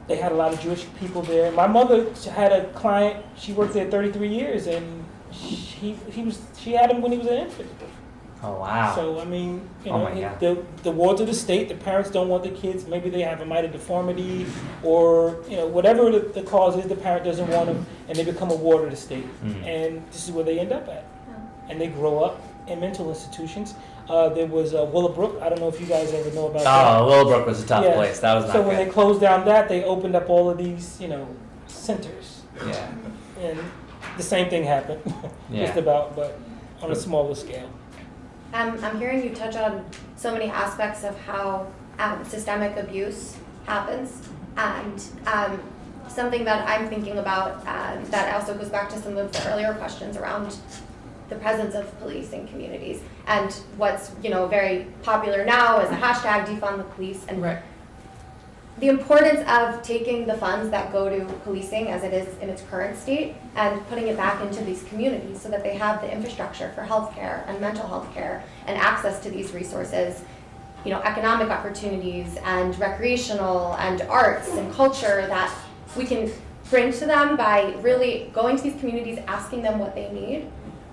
They had a lot of Jewish people there. My mother had a client. She worked there 33 years, and she had him when he was an infant. Oh wow! So God. the wards of the state. The parents don't want the kids. Maybe they have a minor deformity, or whatever the cause is. The parent doesn't want them, and they become a ward of the state. And this is where they end up at. And they grow up in mental institutions. There was Willowbrook. I don't know if you guys ever know about that. Willowbrook was a tough place. That was not so good. when they closed down that, they opened up all of these, centers. Yeah. And the same thing happened, just about, but on a smaller scale. I'm hearing you touch on so many aspects of how systemic abuse happens, and something that I'm thinking about that also goes back to some of the earlier questions around the presence of police in communities, and what's very popular now is the hashtag defund the police, and the importance of taking the funds that go to policing as it is in its current state and putting it back into these communities so that they have the infrastructure for healthcare and mental health care and access to these resources, economic opportunities and recreational and arts and culture that we can bring to them by really going to these communities, asking them what they need,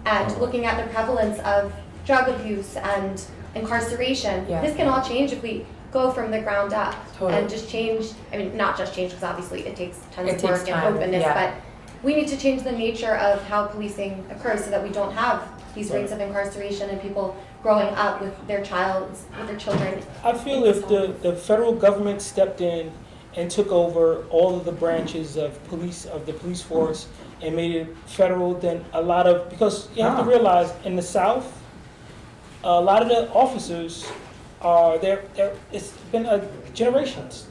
and looking at the prevalence of drug abuse and incarceration. Yeah. This can all change if we go from the ground up Totally. and just change, not just change, because obviously it takes tons It of takes work time, and openness, yeah. but we need to change the nature of how policing occurs so that we don't have these rates of incarceration and people growing up with their children. I feel if the federal government stepped in and took over all of the branches of the police force and made it federal, then because you have to realize in the South, a lot of the officers are there. It's been generations,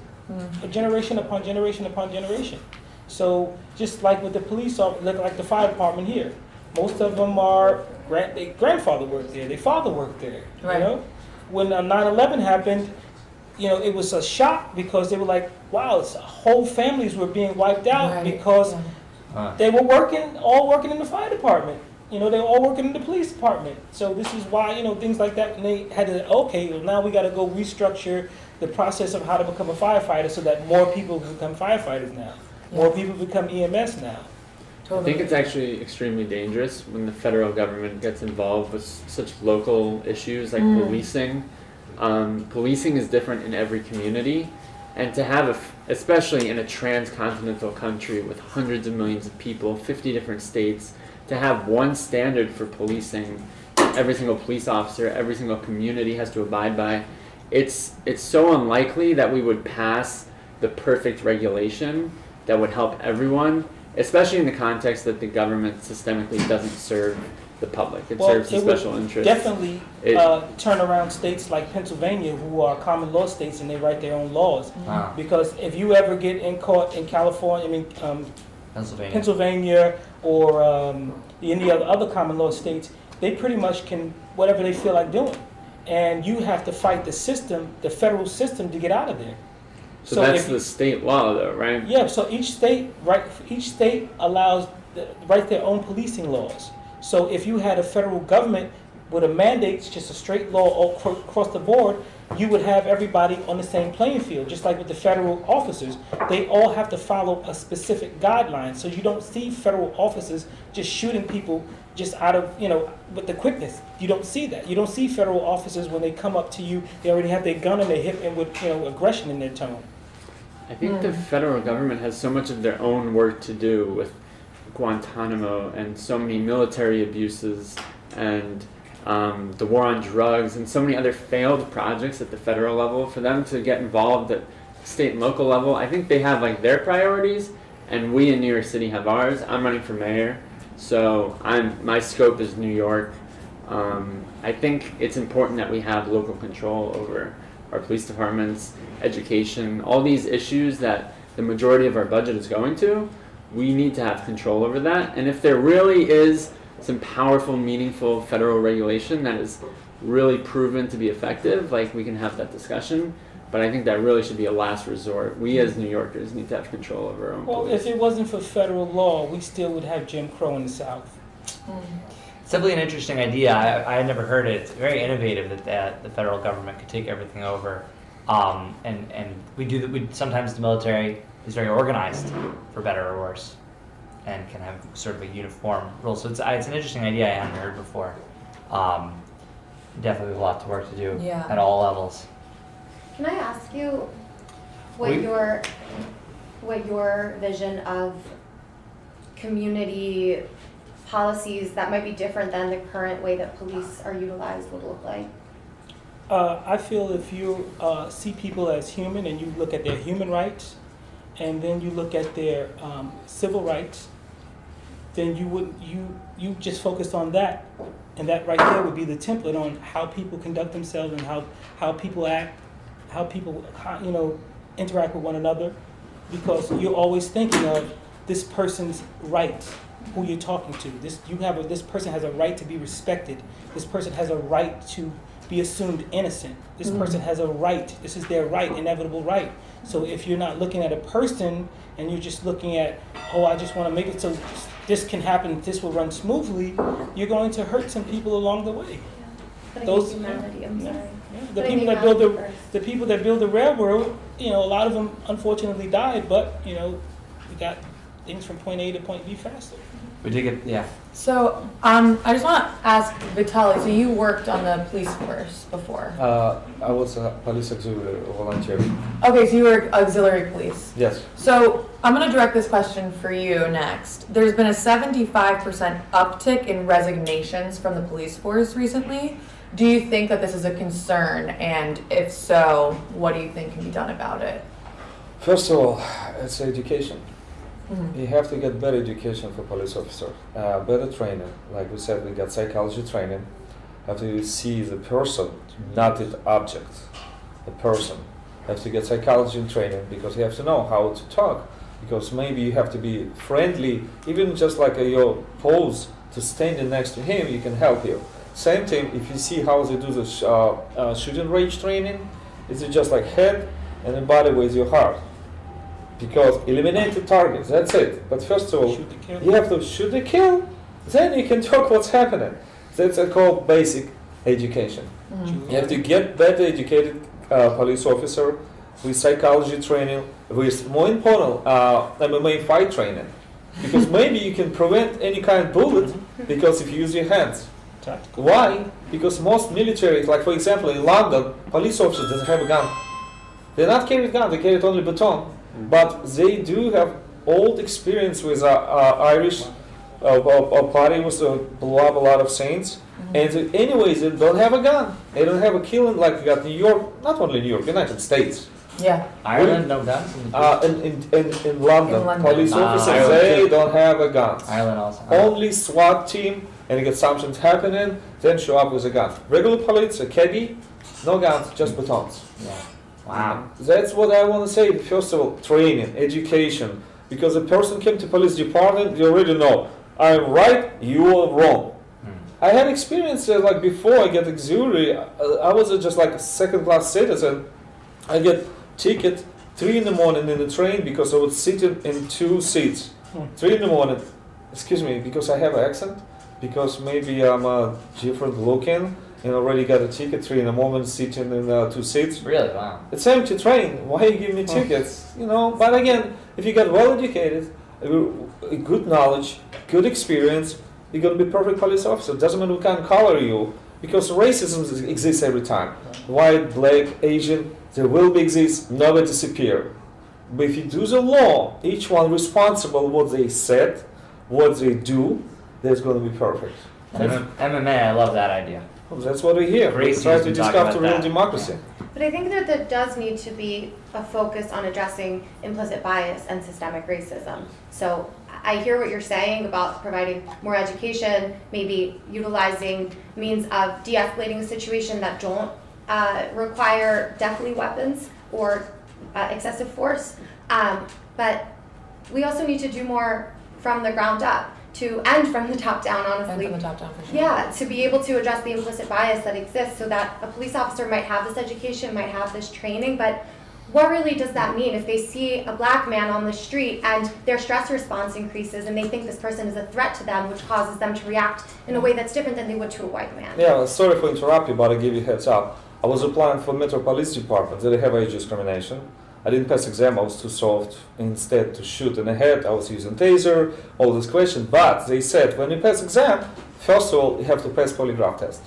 a generation upon generation upon generation. So just like with the police, like the fire department here, most of them are their grandfather worked there, their father worked there, Right. when 9/11 happened, you know, it was a shock because they were like, wow, whole families were being wiped out because they were all working in the fire department. You know, they were all working in the police department. So this is why, you know, things like that, and they had to, okay, well, now we got to go restructure the process of how to become a firefighter so that more people become firefighters now. More people become EMS now. I think it's actually extremely dangerous when the federal government gets involved with such local issues like policing. Policing is different in every community, and to have, especially in a transcontinental country with hundreds of millions of people, 50 different states, to have one standard for policing, every single police officer, every single community has to abide by. It's so unlikely that we would pass the perfect regulation that would help everyone, especially in the context that the government systemically doesn't serve the public. It serves the special interests. Definitely turn around states like Pennsylvania, who are common law states, and they write their own laws. Because if you ever get in court in California, Pennsylvania, or any other common law states, they pretty much can whatever they feel like doing, and you have to fight the system, the federal system, to get out of there. So that's the state law, though, right? Yeah. So each state allows write their own policing laws. So if you had a federal government with a mandate, just a straight law all across the board, you would have everybody on the same playing field. Just like with the federal officers, they all have to follow a specific guideline. So you don't see federal officers just shooting people just out of, you know, with the quickness. You don't see that. You don't see federal officers when they come up to you, they already have their gun in their hip and with, you know, aggression in their tone. I think the federal government has so much of their own work to do with Guantanamo and so many military abuses and the war on drugs and so many other failed projects at the federal level. For them to get involved at state and local level, I think they have like their priorities, and we in New York City have ours. I'm running for mayor, so my scope is New York. I think it's important that we have local control over our police departments, education, all these issues that the majority of our budget is going to. We need to have control over that, and if there really is some powerful, meaningful federal regulation that is really proven to be effective, like, we can have that discussion, but I think that really should be a last resort. We as New Yorkers need to have control over our own police. Well, if it wasn't for federal law, we still would have Jim Crow in the South. It's definitely an interesting idea. I had never heard it. It's very innovative that the federal government could take everything over. And we sometimes the military is very organized, for better or worse, and can have sort of a uniform rule. So it's an interesting idea I hadn't heard before. Definitely a lot to work to do at all levels. Can I ask you what your vision of community policies that might be different than the current way that police are utilized would look like? I feel if you see people as human and you look at their human rights, and then you look at their civil rights, then you just focus on that, and that right there would be the template on how people conduct themselves and how people act, how people interact with one another, because you're always thinking of this person's rights, who you're talking to. This person has a right to be respected. This person has a right to be assumed innocent. This person has a right. This is their right, inevitable right. So if you're not looking at a person and you're just looking at, oh, I just want to make it so this can happen, this will run smoothly, you're going to hurt some people along the way. Those humanity, I'm sorry. The people that build the railroad, a lot of them unfortunately died, but we got things from point A to point B faster. We did get, yeah. So I just want to ask Vitaly, so you worked on the police force before? I was a police auxiliary volunteer. Okay, so you were auxiliary police. Yes. So I'm going to direct this question for you next. There's been a 75% uptick in resignations from the police force recently. Do you think that this is a concern? And if so, what do you think can be done about it? First of all, it's education. You have to get better education for police officer, better training. Like we said, we got psychology training. Have to see the person, not the object. The person. Have to get psychology training because you have to know how to talk. Because maybe you have to be friendly, even just like your pose to standing next to him, you can help you. Same thing, if you see how they do the shooting range training, it's just like head and the body with your heart. Because eliminate the targets, that's it. But first of all, you have to shoot the kill, then you can talk what's happening. That's called basic education. You have to get better educated police officer with psychology training, with more important MMA fight training. Because maybe you can prevent any kind of bullet because if you use your hands. Why? Because most militaries, like for example in London, police officers doesn't have a gun. They not carry a gun, they carry only baton. But they do have old experience with Irish party was blew up a lot of saints. And anyways, they don't have a gun. They don't have a killing like we got New York, not only New York, United States. Yeah. Ireland, no guns? In London, police officers, they don't have a gun. Ireland also. Only SWAT team, and you get something happening, then show up with a gun. Regular police, a cabbie, no guns, just batons. Yeah. Wow. That's what I want to say. First of all, training, education. Because a person came to police department, you already know, I'm right, you are wrong. I had experience like before I get auxiliary, I was just like a second-class citizen. I get ticket 3 in the morning in the train because I was sitting in 2 seats. 3 in the morning, excuse me, because I have an accent, because maybe I'm different looking and already got a ticket 3 in the morning sitting in 2 seats. Really? Wow. It's empty train. Why you give me tickets? You know. But again, if you get well educated, good knowledge, good experience, you're gonna be perfect police officer. Doesn't matter what kind of color you, because racism exists every time. White, black, Asian, there will be exist, never disappear. But if you do the law, each one responsible what they said, what they do, that's gonna be perfect. MMA, I love that idea. Well, that's what we're here. We try to discover real democracy. But I think that there does need to be a focus on addressing implicit bias and systemic racism. So I hear what you're saying about providing more education, maybe utilizing means of de-escalating a situation that don't require deadly weapons or excessive force. But we also need to do more from the ground up and from the top down, honestly. And from the top down, for sure. Yeah, to be able to address the implicit bias that exists so that a police officer might have this education, might have this training, but what really does that mean if they see a black man on the street and their stress response increases and they think this person is a threat to them, which causes them to react in a way that's different than they would to a white man? Yeah, sorry for interrupt you, but I give you a heads up. I was applying for Metro Police Department. They have age discrimination. I didn't pass exam, I was too soft. Instead to shoot in the head, I was using taser, all these questions. But they said, when you pass exam, first of all, you have to pass polygraph test.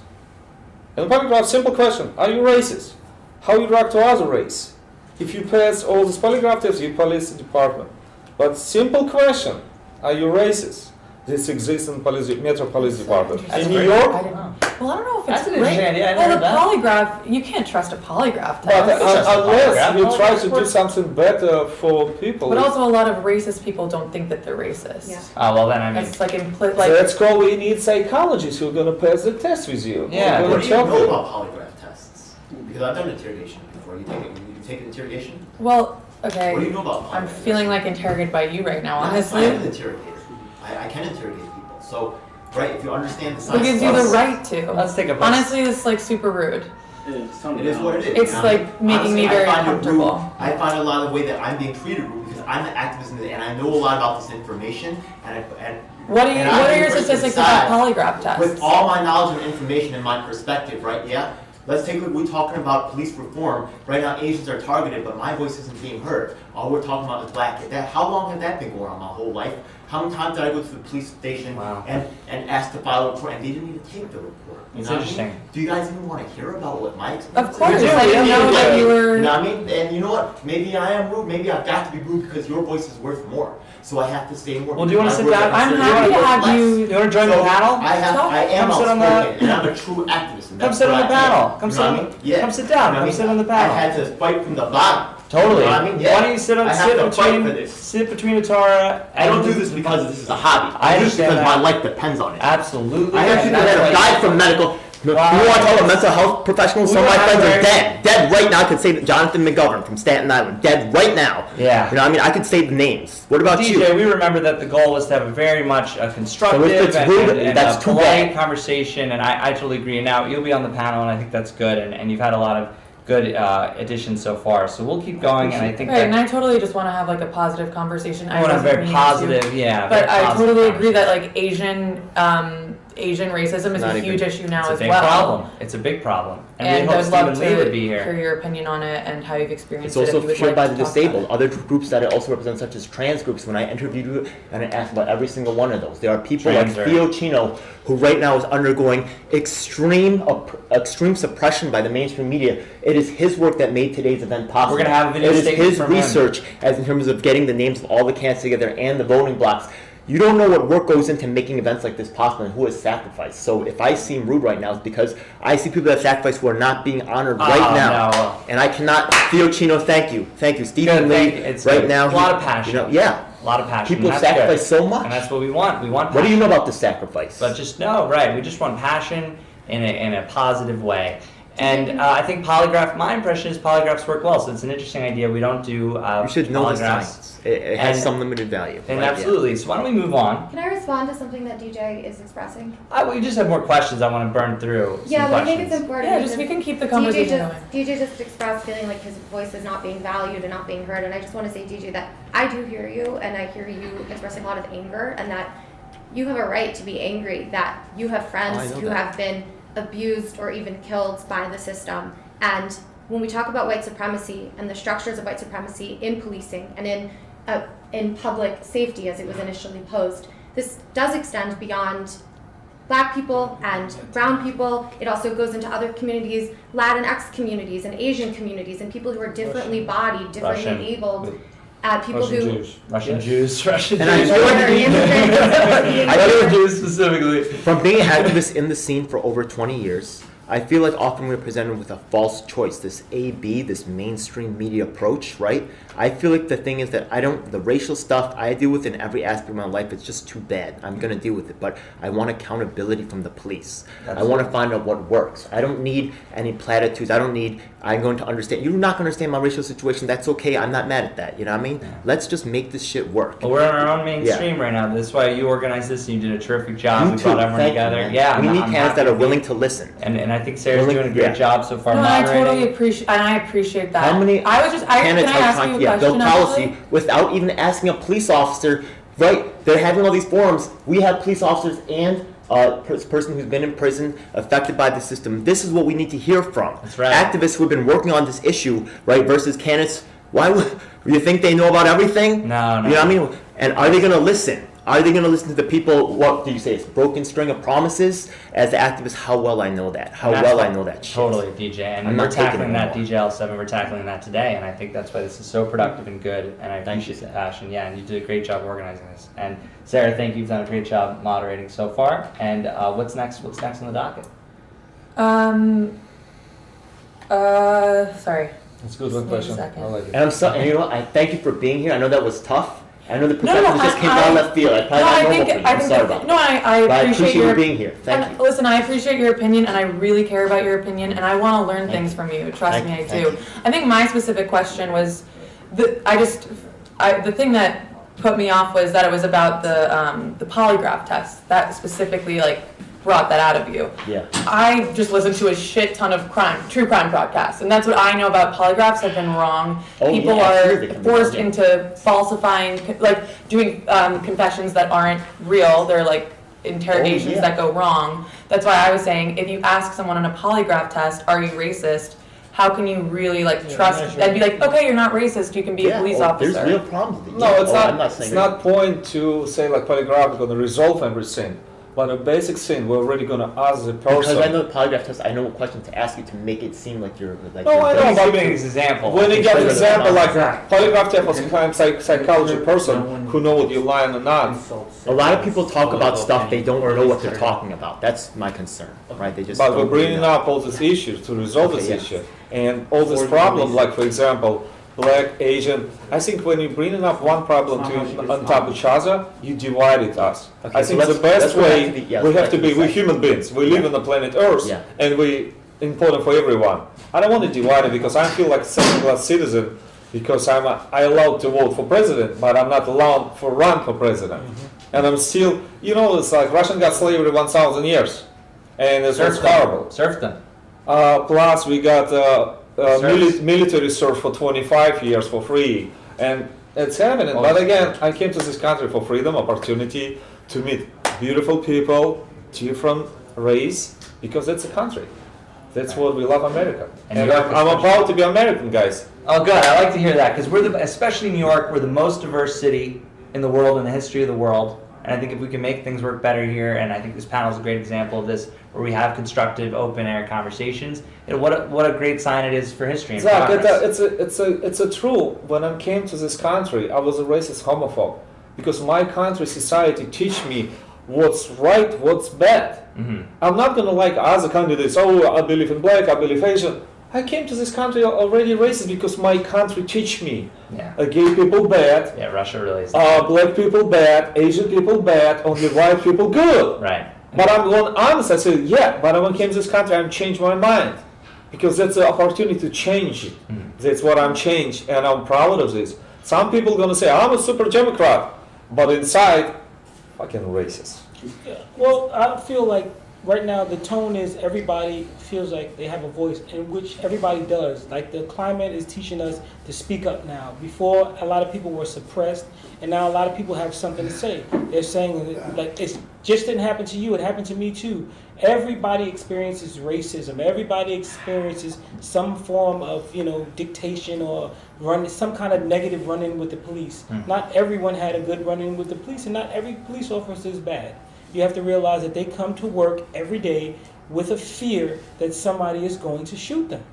And the polygraph, simple question, are you racist? How you react to other race? If you pass all these polygraph tests, you police the department. But simple question, are you racist? This exists in Metro Police Department. In New York? I don't know if it's That's an great. interesting idea. I Well, never the heard that. polygraph, you can't trust a polygraph But test. unless you try to do Polygraph. something better for people. But also a lot of racist people don't think that they're racist. Yeah. Oh, well then I mean, That's like So that's called we need psychologists who are going to pass the test with you. Yeah. Who are What gonna do you tell know you. about polygraph tests? Because I've done interrogation before. You take interrogation? Well, What do you okay, know about polygraph I'm tests? feeling like interrogated by you right now, I am honestly. an interrogator. I can interrogate people. So, right, if you understand the Who science. gives you the right to? let's take a break. Honestly, it's like super rude. It is what it is. It's like making me very I find it uncomfortable. rude. I find a lot of the way that I'm being treated rude because I'm an activist and I know a lot about this information What are your I'm statistics sad about polygraph tests? with all my knowledge and information and my perspective, right? Yeah. Let's take a look. We're talking about police reform. Right now, Asians are targeted, but my voice isn't being heard. All we're talking about is black. How long has that been going on my whole life? How many times did I go to the police station and ask to file a report, and they didn't even take the report? You It's know what I mean? interesting. Do you guys even want to hear about what my experience Of course, is? I didn't know that you were. You know what I mean? And you know what? Maybe I am rude. Maybe I've got to be rude because your voice is worth more. So I have to say more. Well, do you want to because sit my down? words are I'm happy to worth have less. you. You want to join the So, panel? I am Come sit on the- outspoken, and I'm a true activist. And Come that's sit what on the I am. panel. You Come know sit what I on- mean? Yeah. come sit down. You know what I Come mean? sit on the panel. I had to fight from the bottom. Totally. You know what I mean? Yeah. Why don't you sit I have to fight for this. sit between Atara? I don't do this because this is a hobby. I do this understand because that. my life depends on it. Absolutely. I have people And that that's have why- died from medical. You want to talk about mental health professionals? Some of my friends are dead. Dead right now. I could say that Jonathan McGovern from Staten Island. Dead right now. Yeah. You know what I mean? I could say the names. What about DJ, you? we remember that the goal was to have a very much a constructive and that's a too polite bad. conversation, and I totally agree. And now you'll be on the panel, and I think that's good, and you've had a lot of good additions so far. So we'll keep going, and I think Right, and I totally just want to have like a positive conversation. I want to have very positive, But I totally agree that like Asian racism is Not a even- huge issue now it's as a big well. problem. It's a big problem. And we I'd hope love Stephen Lee would be to here. hear your opinion on it and how you've experienced It's it. also if you would shared like by to the talk about disabled. Other groups that it also represents, such as trans groups. When I interviewed you and I asked about every single one of those, there are people like Theo Chino, who right now is undergoing extreme suppression by the mainstream media. It is his work that made today's event possible. We're gonna have a video It is statement his from him. research, as in terms of getting the names of all the candidates together and the voting blocks. You don't know what work goes into making events like this possible and who has sacrificed. So if I seem rude right now, it's because I see people that have sacrificed who are not being honored right now. No. And I cannot, Theo Chino, thank you. Thank you. Stephen Lee, It's right good. now. A lot of passion. You know, yeah. A lot of passion. People and that's sacrifice good. so much. And that's what we want. We want passion. What do you know about the sacrifice? But just no, right. We just want passion in a positive way. And I think my impression is polygraphs work well. So it's an interesting idea. We don't do You should know the polygraphs. science. It has some limited value. And right? absolutely. So why don't we move on? Can I respond to something that DJ is expressing? We just have more questions I want to burn through. Yeah, but I think it's important. Yeah, just we can keep the conversation going. DJ just expressed feeling like his voice is not being valued and not being heard, and I just want to say, DJ, that I do hear you, and I hear you expressing a lot of anger, and that you have a right to be angry, that you have friends who have been abused or even killed by the system. And when we talk about white supremacy and the structures of white supremacy in policing and in public safety as it was initially posed, this does extend beyond Black people and brown people. It also goes into other communities, Latinx communities and Asian communities, and people who are differently bodied, differently abled. People Russian Jews. And I Jews specifically. From being an activist in the scene for over 20 years, I feel like often we're presented with a false choice, this A-B, this mainstream media approach, right? I feel like the thing is that the racial stuff I deal with in every aspect of my life, it's just too bad. I'm going to deal with it, but I want accountability from the police. I want to find out what works. I don't need any platitudes. I'm going to understand. You're not going to understand my racial situation. That's okay. I'm not mad at that. You know what I mean? Yeah. Let's just make this shit work. Well, we're on our own mainstream right now. That's why you organized this and you did a terrific job. We brought everyone together. We need candidates that are willing to listen. And I think Sarah's doing a great job so far. No, moderating. I totally appreciate, and I appreciate that. How many candidates are trying to build policy without even asking a police officer? Right? They're having all these forums. We have police officers and person who's been in prison affected by the system. This is what we need to hear from. That's right. Activists who have been working on this issue, right? Versus candidates. Why would you think they know about everything? No. You know what I mean? And are they going to listen? Are they going to listen to the people? What did you say? It's broken string of promises. As an activist, how well I know that. How well I know that shit. Totally, DJ. And we're tackling that, DJL7. We're tackling that today, and I think that's why this is so productive and good. And I appreciate the passion. Yeah, and you did a great job organizing this. And Sarah, thank you. You've done a great job moderating so far. And what's next? What's next on the docket? Sorry. That's a good question. I like it. And and you know what? I thank you for being here. I know that was tough. I know the perspective just came down left field. I'm sorry about that. I appreciate you being here. Thank you. Listen, I appreciate your opinion, and I really care about your opinion, and I want to learn things from you. Trust me, I do. I think my specific question was, the thing that put me off was that it was about the polygraph test. That specifically brought that out of you. Yeah. I just listened to a shit ton of true crime podcasts, and that's what I know about polygraphs have been wrong. People are forced into falsifying, doing confessions that aren't real. They're interrogations that go wrong. That's why I was saying, if you ask someone on a polygraph test, are you racist? How can you really trust and be okay, you're not racist, you can be a police officer. There's real problems. No, it's not point to say polygraph is going to resolve everything. But a basic thing, we're already going to ask the person. Because I know the polygraph test, I know what question to ask you to make it seem like you're No, I know. But giving an example. When you get an example polygraph test was a kind of psychology person who know what you're lying or not. A lot of people talk about stuff they don't know what they're talking about. That's my concern, right? They just. But we're bringing up all these issues to resolve this issue, and all this problem. For example, black, Asian. I think when you bring up one problem on top of each other, you divided us. Okay, I so think the best way we have to be, we're we're human beings. We live on the planet Earth, Yeah. and we important for everyone. I don't want to divide it because I feel like a second-class citizen because I allowed to vote for president, but I'm not allowed to run for president. And I'm still, you know, it's like Russian got slavery 1,000 years, and it's horrible. Serfdom. Plus, we got military service for 25 years for free, and it's happening. But again, I came to this country for freedom, opportunity to meet beautiful people, different race, because it's a country. That's what we love, America. And I'm proud to be American, guys. Oh, good. I like to hear that because especially New York, we're the most diverse city in the world, in the history of the world. And I think if we can make things work better here, and I think this panel is a great example of this, where we have constructive, open-air conversations, and what a great sign it is for history and progress. It's a true. When I came to this country, I was a racist homophobe because my country, society, teach me what's right, what's bad. I'm not gonna like other candidates. Oh, I believe in black, I believe Asian. I came to this country already racist because my country teach me. Gay people bad. Yeah, Russia really is. Black people bad, Asian people bad, only white people good. Right. But I'm honest, I said, yeah, but when I came to this country, I changed my mind. Because that's an opportunity to change it. That's what I'm changed, and I'm proud of this. Some people are gonna say, I'm a super Democrat, but inside, fucking racist. Yeah. Well, I feel like right now the tone is everybody feels like they have a voice, in which everybody does. Like the climate is teaching us to speak up now. Before, a lot of people were suppressed, and now a lot of people have something to say. They're saying, like, it just didn't happen to you, it happened to me too. Everybody experiences racism. Everybody experiences some form of, dictation or some kind of negative run-in with the police. Not everyone had a good run-in with the police, and not every police officer is bad. You have to realize that they come to work every day with a fear that somebody is going to shoot them.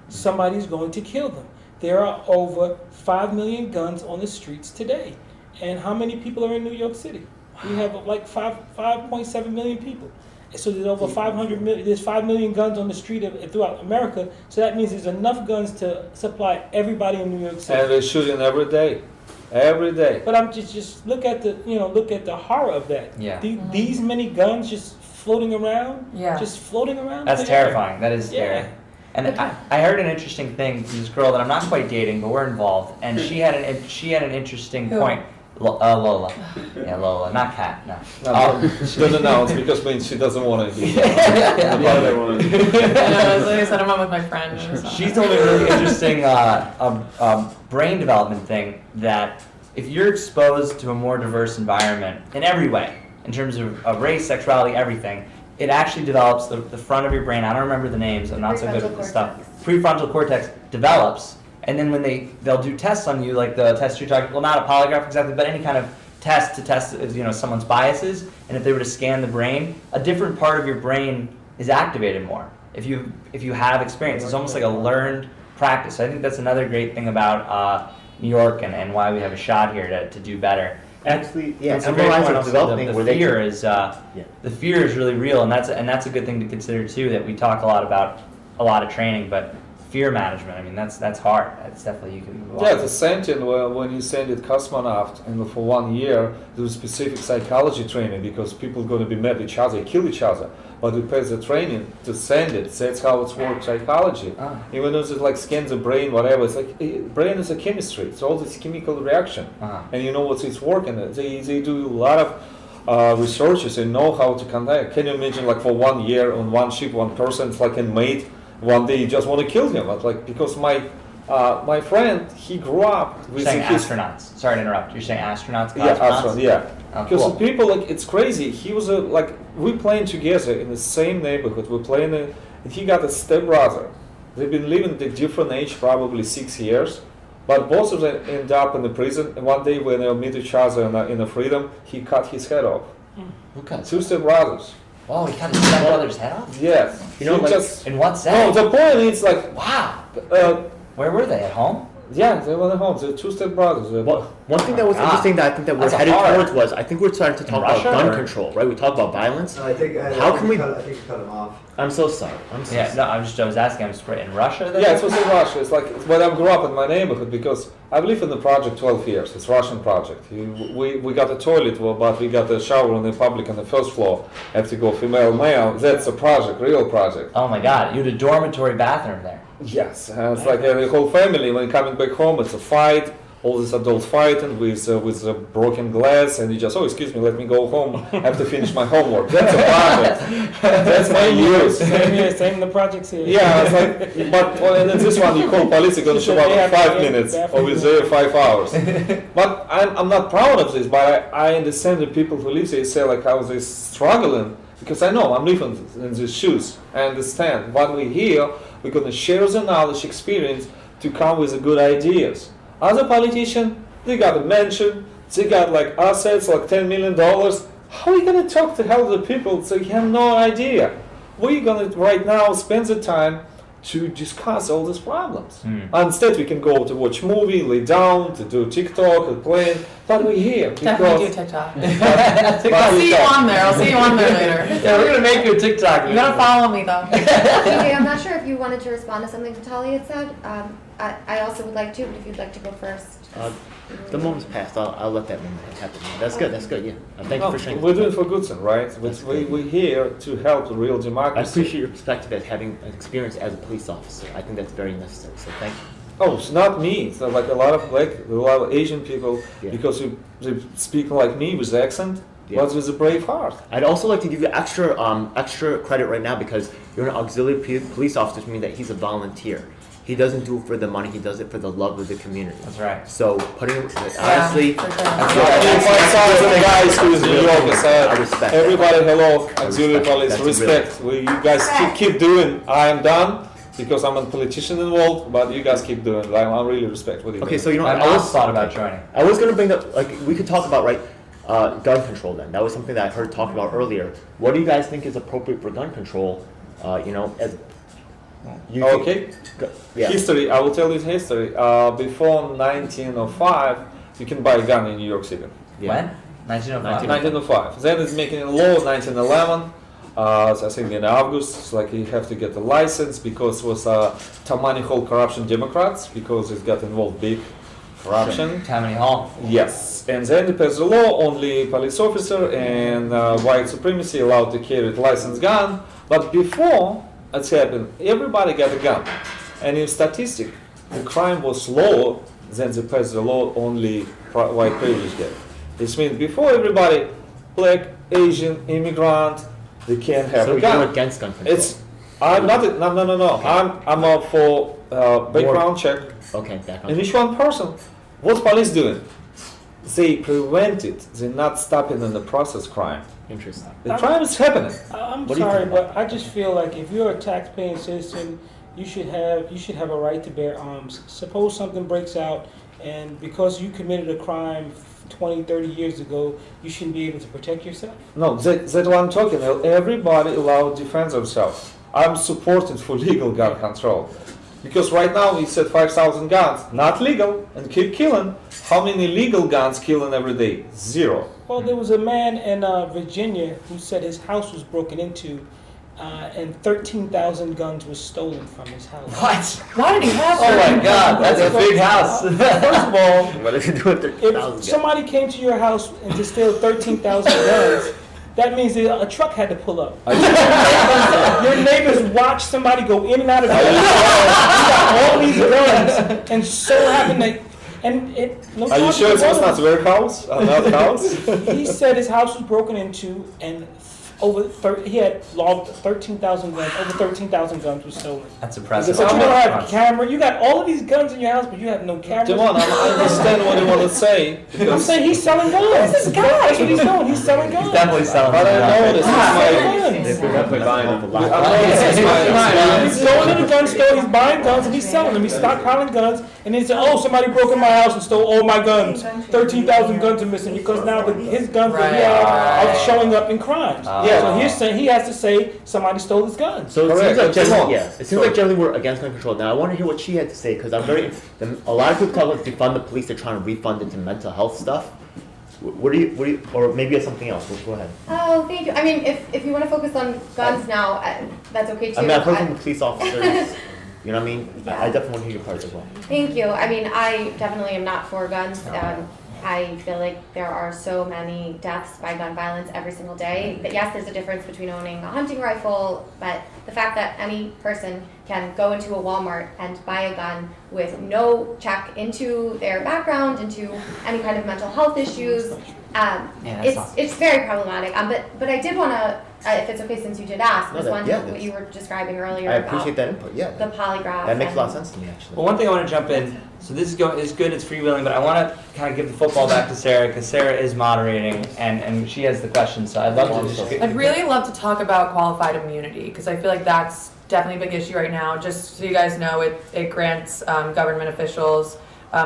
Somebody is going to kill them. There are over 5 million guns on the streets today. And how many people are in New York City? We have like 5.7 million people. So there's over 500 million, there's 5 million guns on the street throughout America. So that means there's enough guns to supply everybody in New York City. And they're shooting every day. Every day. But I'm just look at the horror of that. Yeah. These many guns just floating around. Yeah. Just floating around. That's terrifying. That is scary. Yeah. And I heard an interesting thing from this girl that I'm not quite dating, but we're involved, and she had an interesting point. Lola. Yeah, Lola, not Kat. No. She doesn't know. It's because she doesn't want to be. I said I'm on with my friend. She told me a really interesting brain development thing that if you're exposed to a more diverse environment in every way, in terms of race, sexuality, everything, it actually develops the front of your brain. I don't remember the names. I'm not so good at this stuff. Prefrontal cortex develops. And then when they'll do tests on you, like the test you're talking, well, not a polygraph exactly, but any kind of test to test, someone's biases. And if they were to scan the brain, a different part of your brain is activated more. If you have experience, it's almost like a learned practice. So I think that's another great thing about New York and why we have a shot here to do better. Actually, yeah, That's a great point. developing The fear is really real, and that's a good thing to consider too. That we talk a lot about a lot of training, but fear management. I mean, that's hard. That's definitely you can move on. Yeah, it's the same thing when you send it cosmonaut, and for 1 year there's specific psychology training because people are going to be mad at each other, kill each other. But we pay the training to send it. That's how it's works psychology. Even though it's like scans the brain, whatever. It's like brain is a chemistry. It's all this chemical reaction, and it's working. They do a lot of researches and know how to conduct. Can you imagine like for 1 year on one ship, one person, it's like a mate. One day you just want to kill him, like because my friend, he grew up with astronauts. Sorry to interrupt. You're saying astronauts? Yeah, astronauts. Yeah. Because Cool. people it's crazy. He was we playing together in the same neighborhood. We playing, and he got a stepbrother. They've been living at a different age, probably 6 years, but both of them end up in the prison. And one day when they meet each other in the freedom, he cut his head off. Who cut? 2 stepbrothers. Oh, he cut his stepbrother's head off? Yes. In what sense? No, the point is like, wow. Where were they? At home? Yeah, they want a home. They're two step-brothers. Well, one thing that was interesting that I think that we're That's headed hard. towards was, I think we're starting to talk about Russia, gun or- control, right? We talk about violence. No, I think How can we- I think you cut him off. I'm so sorry. I'm so Yeah, sorry. no, I was asking, I'm just in Russia then? Yeah, it was in Russia. It's like when I grew up in my neighborhood, because I live in the project 12 years. It's a Russian project. We got a toilet, but we got a shower on the public on the first floor. Have to go female, male. That's a project, real project. Oh my God, you had a dormitory bathroom there. Yes, it's like the whole family. When coming back home, it's a fight. All these adults fighting with broken glass, and you just, oh, excuse me, let me go home. I have to finish my homework. That's a project. That's my use. Same here, same in the projects here. Yeah, it's like, but and then this one, you call police, you're gonna show up in 5 minutes, or we're there 5 hours. But I'm not proud of this, but I understand the people who live there say like how they struggling, because I know I'm living in these shoes. I understand. When we're here, we're gonna share the knowledge, experience to come with the good ideas. Other politicians, they got a mansion, they got like assets like $10 million. How are you gonna talk to help the people? So you have no idea. We're gonna right now spend the time to discuss all these problems. Instead, we can go to watch movie, lay down, to do TikTok, and play. But we're here Definitely do because TikTok. But I'll see you on there. I'll see you on there later. Yeah, we're gonna make you a TikTok. You gotta follow me though. DJ, I'm not sure if you wanted to respond to something Vitaly had said. I also would like to, but if you'd like to go first. The moment's passed. I'll let that moment happen. That's good. That's good. Yeah. Thank you for sharing. we're doing it for good, son, right? We're here to help the real I democracy. appreciate your perspective as having an experience as a police officer. I think that's very necessary. So thank you. Oh, it's not me. It's not like a lot of Asian people, Yeah. because they speak like me with accent, Yeah. but with a brave heart. I'd also like to give you extra credit right now because you're an auxiliary police officer, which means that he's a volunteer. He doesn't do it for the money. He does it for the love of the community. That's right. So honestly, for sure. My sons and the guys who is New York said, I respect that. everybody, hello, I auxiliary respect police, that. respect. You guys keep doing. I am done because I'm a politician involved, but you guys keep doing. I really respect what you do. Okay, so you know, My I mom was thought about joining. I was gonna bring up, like, we could talk about, right, gun control then. That was something that I heard talked about earlier. What do you guys think is appropriate for gun control? You know, as you think- Okay. Yeah. History, I will tell you history. Before 1905, you can buy a gun in New York City. Yeah. When? 1905. 1905. Then it's making a law 1911. So I think in August, it's like you have to get a license because it was Tammany Hall corruption Democrats, because it got involved big corruption. Tammany Hall. Yes, and then they passed the law, only police officer and white supremacy allowed to carry a licensed gun. But before it's happened, everybody got a gun. And in statistic, the crime was lower than they passed the law only white privilege get. This means before everybody, black, Asian, immigrant, they can't have So a gun. you're against gun control? I'm not. No. I'm up for background check. Okay, background And each one person, what's police doing? They prevent it. They're not stopping in the process crime. Interesting. The crime is happening. I'm What do you sorry, think but I just feel like if you're a taxpaying citizen, you should have a right to bear arms. Suppose something breaks out, and because you committed a crime 20, 30 years ago, you shouldn't be able to protect yourself? No, that's what I'm talking about. Everybody allowed to defend themselves. I'm supporting for legal gun control. Because right now we said 5,000 guns, not legal, and keep killing. How many legal guns killing every day? Zero. Well, there was a man in Virginia who said his house was broken into, and 13,000 guns were stolen from his house. What? Why did he have Oh that? my God, that's a big house. First of all, What if you do it 30,000? if somebody came to your house and to steal 13,000 guns, that means that a truck had to pull up. Your neighbors watched somebody go in and out of the house. You got all these guns, and so happened that. And it. No Are you sure it was not their house? Another house? He said his house was broken into, and he had logged 13,000 guns. Over 13,000 guns were stolen. That's But impressive. you don't have a camera. You got all of these guns in your house, but you have no cameras. Come on, I understand what you want to say. I'm saying he's selling guns. Who's this guy? That's what he's doing. He's selling guns. He's definitely selling. But I know this is my... Selling guns. mental buying health them. a lot. He's going to the gun store, he's buying guns, and he's selling them. He's stockpiling guns, and then he said, "Oh, somebody broke in my house and stole all my guns. 13,000 guns are missing because now his guns that he has are showing up in crimes." So he's saying he has to say somebody stole his guns. So it Correct. seems like That's generally, wrong. it seems like generally we're against gun control. Now I want to hear what she had to say because I'm very. A lot of people talk about defund the police. They're trying to refund into mental health stuff. What do you, or maybe it's something else. Go ahead. Oh, thank you. I mean, if you want to focus on guns now, that's okay too. I mean, I've heard from the police officers. You know what I mean? Yeah. I definitely want to hear your part as well. Thank you. I mean, I definitely am not for guns. I feel like there are so many deaths by gun violence every single day. That yes, there's a difference between owning a hunting rifle, but the fact that any person can go into a Walmart and buy a gun with no check into their background, into any kind of mental health issues, it's very problematic. But I did want to, if it's okay, since you did ask, respond to what you were describing earlier. I appreciate that input. Yeah, the polygraph. That makes a lot of sense to me, actually. Well, one thing I want to jump in. So this is good. It's freewheeling, but I want to kind of give the football back to Sarah because Sarah is moderating and she has the question. So I'd love to just. I'd really love to talk about qualified immunity because I feel like that's definitely a big issue right now. Just so you guys know, it grants government officials.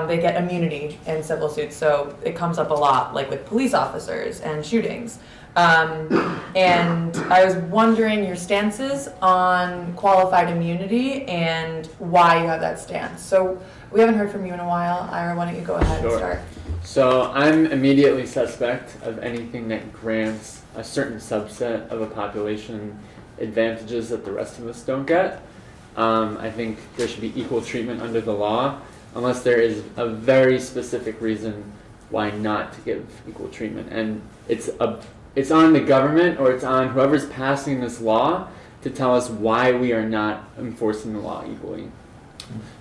They get immunity in civil suits, so it comes up a lot, like with police officers and shootings. And I was wondering your stances on qualified immunity and why you have that stance. So we haven't heard from you in a while. Ira, why don't you go ahead and start? So I'm immediately suspect of anything that grants a certain subset of a population advantages that the rest of us don't get. I think there should be equal treatment under the law, unless there is a very specific reason why not to give equal treatment. And it's on the government or it's on whoever's passing this law to tell us why we are not enforcing the law equally.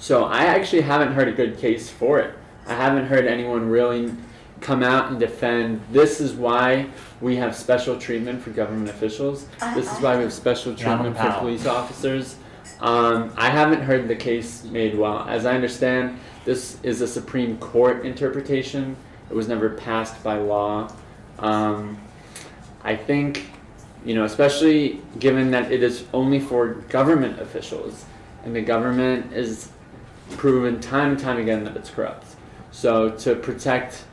So I actually haven't heard a good case for it. I haven't heard anyone really come out and defend this is why we have special treatment for government officials. This is why we have special treatment for police officers. I haven't heard the case made well. As I understand, this is a Supreme Court interpretation. It was never passed by law. I think, especially given that it is only for government officials, and the government is proven time and time again that it's corrupt. So to protect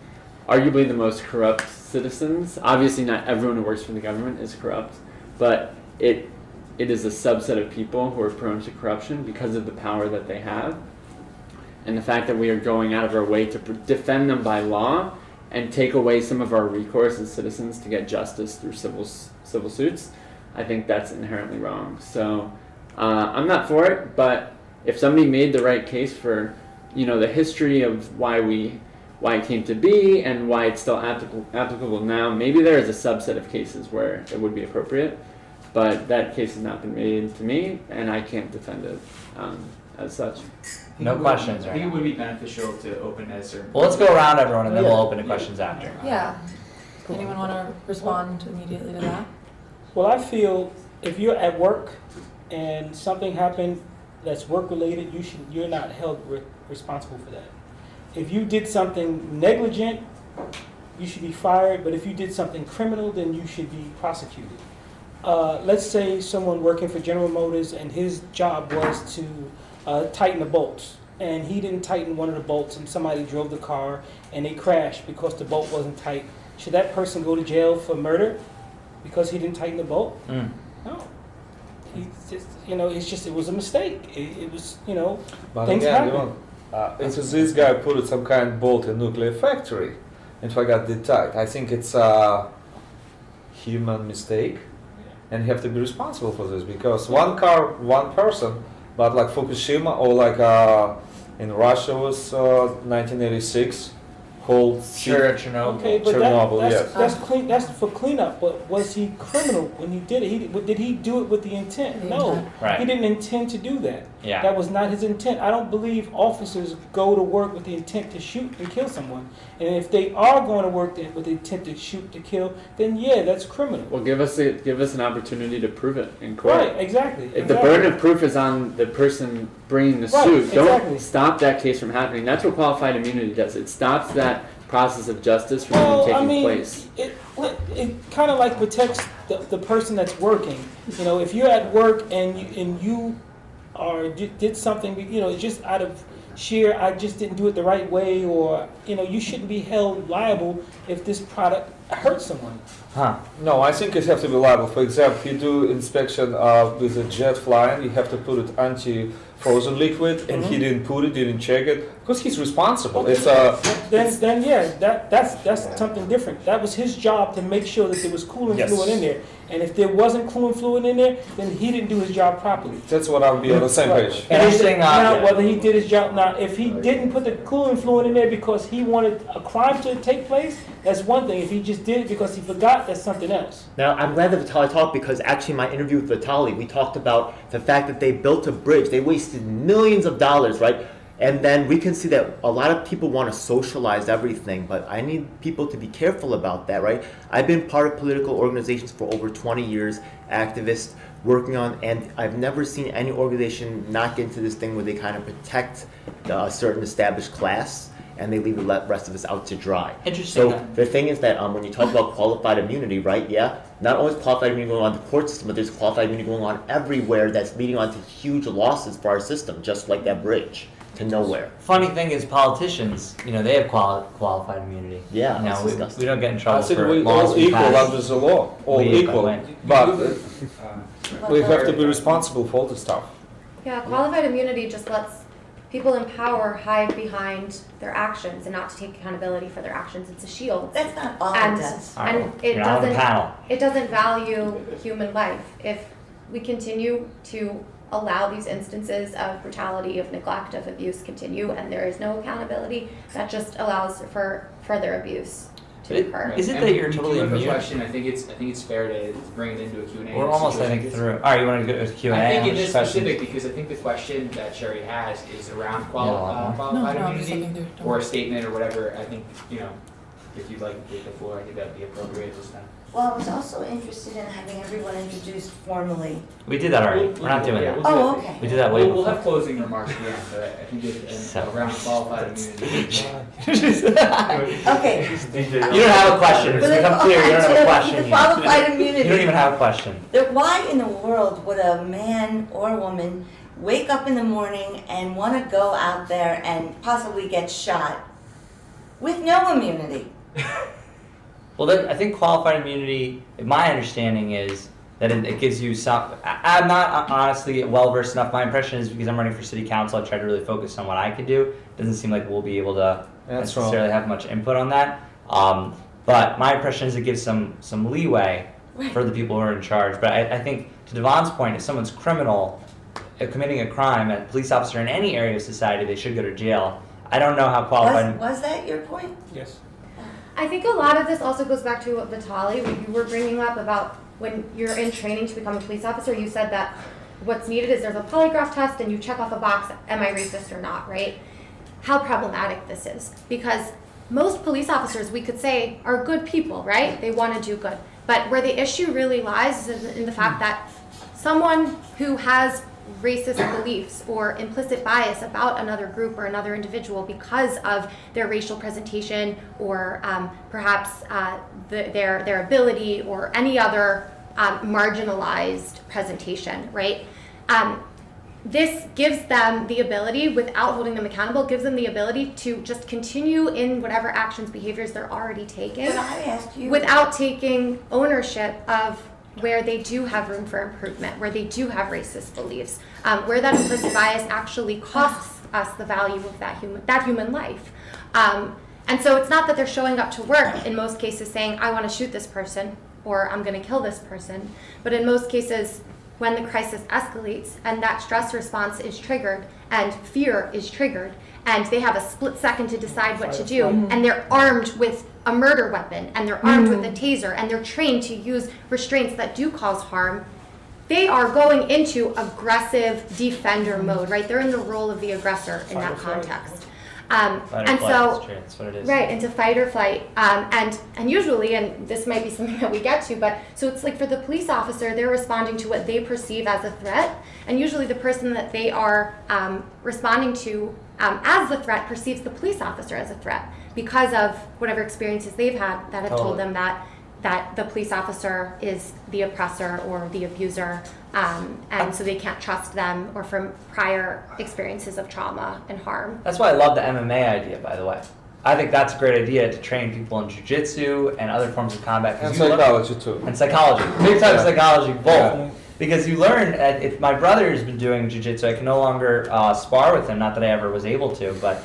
arguably the most corrupt citizens, obviously not everyone who works for the government is corrupt, but it is a subset of people who are prone to corruption because of the power that they have. And the fact that we are going out of our way to defend them by law and take away some of our recourse as citizens to get justice through civil suits, I think that's inherently wrong. So I'm not for it, but if somebody made the right case for the history of why it came to be and why it's still applicable now, maybe there is a subset of cases where it would be appropriate, but that case has not been made to me, and I can't defend it as such. No questions, right? I think it would be beneficial to open at a certain. Well, let's go around everyone, and then we'll open to questions after. Yeah. Anyone want to respond immediately to that? Well, I feel if you're at work and something happened that's work related, you're not held responsible for that. If you did something negligent, you should be fired. But if you did something criminal, then you should be prosecuted. Let's say someone working for General Motors and his job was to tighten the bolts, and he didn't tighten one of the bolts, and somebody drove the car and they crashed because the bolt wasn't tight. Should that person go to jail for murder because he didn't tighten the bolt? No. It was a mistake. It was, But things again, happen. if this guy put some kind of bolt in a nuclear factory and forgot it tight, I think it's a human mistake, and you have to be responsible for this because one car, one person. But like Fukushima or like in Russia was 1986, whole Chernobyl. Okay, but Chernobyl, yes. That's for cleanup. But was he criminal when he did it? Did he do it with the intent? No, Right. He didn't intend to do that. Yeah. That was not his intent. I don't believe officers go to work with the intent to shoot and kill someone. And if they are going to work with the intent to shoot to kill, then yeah, that's criminal. Well, give us an opportunity to prove it in court. Right, exactly. If the burden of proof is on the person bringing the suit, don't stop that case from happening. That's what qualified immunity does. It stops that process of justice from even taking place? It kind of like protects the person that's working. You know, if you're at work and you did something, you know, just out of sheer, I just didn't do it the right way, or, you know, you shouldn't be held liable if this product hurts someone. Huh. No, I think you have to be liable. For example, if you do inspection with a jet flying, you have to put it anti-frozen liquid, and he didn't put it, didn't check it, because he's responsible. Okay. It's then yeah, that's something different. That was his job to make sure that there was coolant fluid in there. And if there wasn't coolant fluid in there, then he didn't do his job properly. That's what I'll be on the same page. Interesting. Now, whether he did his job, now if he didn't put the coolant fluid in there because he wanted a crime to take place, that's one thing. If he just did it because he forgot, that's something else. Now, I'm glad that Vitaly talked, because actually in my interview with Vitaly, we talked about the fact that they built a bridge. They wasted millions of dollars, right? And then we can see that a lot of people want to socialize everything, but I need people to be careful about that, right? I've been part of political organizations for over 20 years, activist, working on, and I've never seen any organization not get into this thing where they kind of protect a certain established class and they leave the rest of us out to dry. Interesting. So the thing is that when you talk about qualified immunity, right, yeah, not only is qualified immunity going on in the court system, but there's qualified immunity going on everywhere that's leading on to huge losses for our system, just like that bridge to nowhere. Funny thing is, politicians, you know, they have qualified immunity. Yeah, You know, that's we don't get in trouble I think for we laws all we equal pass. under the law, all We equal. win. But we have to be responsible for all the stuff. Yeah, qualified immunity just lets people in power hide behind their actions and not to take accountability for their actions. It's a shield. That's not all And, it does. and You're not on the panel. it doesn't value human life. If we continue to allow these instances of brutality, of neglect, of abuse continue, and there is no accountability, that just allows for further abuse to occur. Is it And that you're we do totally have a immune? question. I think it's fair to bring it into a Q&A. We're almost, I think, through. All right, you want to go to Q&A? I think in on this questions? specific, because I think the question that Sherry has is around Yeah, qualified I'm just immunity looking through. or a statement or whatever. I think, you know, if you'd like to take the floor, I think that'd be appropriate this time. Well, I was also interested in having everyone introduced formally. We did that already. We're not doing that. Oh, okay. We did that way We'll before. have closing remarks at the end, but I think it's around qualified immunity. Okay. You don't have a question. It's become clear you don't have a question. The qualified immunity. You don't even have a question. Why in the world would a man or a woman wake up in the morning and want to go out there and possibly get shot with no immunity? Well, I think qualified immunity, my understanding is that it gives you some. I'm not honestly well versed enough. My impression is because I'm running for city council, I try to really focus on what I can do. It doesn't seem like we'll be able to necessarily have much input on that. But my impression is it gives some leeway for the people who are in charge. But I think, to Devon's point, if someone's criminal, committing a crime, a police officer in any area of society, they should go to jail. I don't know how qualified. Was that your point? Yes. I think a lot of this also goes back to what Vitaly, what you were bringing up about when you're in training to become a police officer. You said that what's needed is there's a polygraph test and you check off a box, am I racist or not, right? How problematic this is, because most police officers, we could say, are good people, right? They want to do good. But where the issue really lies is in the fact that someone who has racist beliefs or implicit bias about another group or another individual because of their racial presentation or perhaps their ability or any other marginalized presentation, right? This gives them the ability, without holding them accountable, gives them the ability to just continue in whatever actions, behaviors they're already taking, But I asked you without taking ownership of where they do have room for improvement, where they do have racist beliefs, where that implicit bias actually costs us the value of that human life. And so it's not that they're showing up to work in most cases saying, I want to shoot this person, or I'm going to kill this person, but in most cases, when the crisis escalates and that stress response is triggered and fear is triggered and they have a split second to decide what to do and they're armed with a murder weapon and they're armed with a taser and they're trained to use restraints that do cause harm, they are going into aggressive defender mode, right? They're in the role of the aggressor in that context. And so, that's what it is. right, into fight or flight, and usually, and this might be something that we get to, but so it's like for the police officer, they're responding to what they perceive as a threat, and usually the person that they are responding to as the threat perceives the police officer as a threat. because of whatever experiences they've had that have told Totally. them that the police officer is the oppressor or the abuser, and so they can't trust them, or from prior experiences of trauma and harm. That's why I love the MMA idea, by the way. I think that's a great idea to train people in jiu-jitsu and other forms of combat. 'cause And you learn- psychology too. And psychology. Big time Yeah. psychology, both. Yeah. Because you learn, if my brother has been doing jiu-jitsu, I can no longer spar with him, not that I ever was able to, but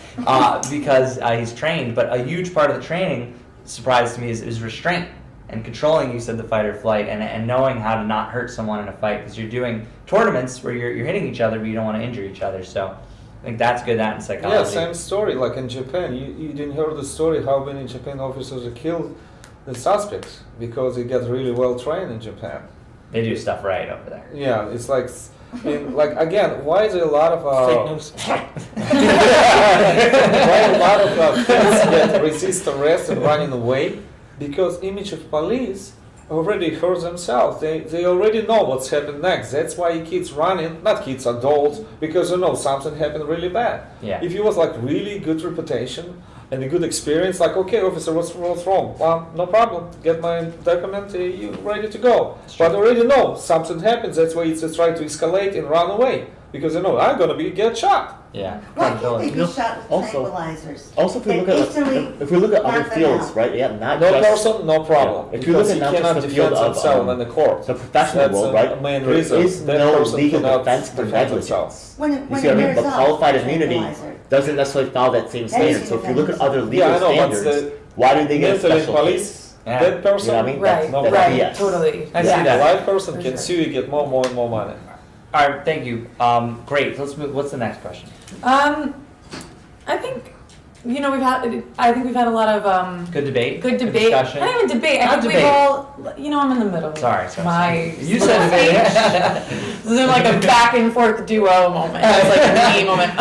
because he's trained. But a huge part of the training, surprise to me, is restraint and controlling use of the fight or flight, and knowing how to not hurt someone in a fight, because you're doing tournaments where you're hitting each other, but you don't want to injure each other. So I think that's good, that in psychology. Yeah, same story. Like in Japan, you didn't hear the story how many Japan officers have killed the suspects because they get really well trained in Japan. They do stuff right over there. Yeah, it's like, like again, why is there a lot of Fake news. why a lot of kids get resist arrest and running away? Because image of police already hurt themselves. They already know what's happened next. That's why kids running, not kids, adults, because you know something happened really bad. Yeah. If you was like really good reputation and a good experience, like okay, officer, what's wrong? Well, no problem. Get my document. You ready to go? But already know something happens. That's why it's just try to escalate and run away because you know I'm gonna get shot. Yeah. Why can't they You be know, shot with also- tranquilizers? Also, if we They look at instantly if we look at other knock them fields, out. right? Yeah, not No just person, no problem. Yeah. If you look Because at he not just cannot the defend field of, himself in the court. the professional That's world, the right? main there reason. is That no person legal cannot defense for defend negligence. himself. When it, You when see it what I mean? wears But off, qualified the immunity tranquilizer. doesn't necessarily follow that same standard. So if you look at other legal Yeah, I know, but standards, why do they get a mentally special police, case? Yeah. that person, You know what I mean? Right, no that's right, BS. totally. I see Yeah. that. the right person For can sure. sue you, get more and more money. All right, thank you. Great. Let's move. What's the next question? I think, you know, I think we've had a lot of Good debate. good Good debate. discussion. Not even debate. I Not think debate. we've all, you know, I'm in the middle. Sorry. My You said debate. This is like a back and forth duo moment. It's like a me moment.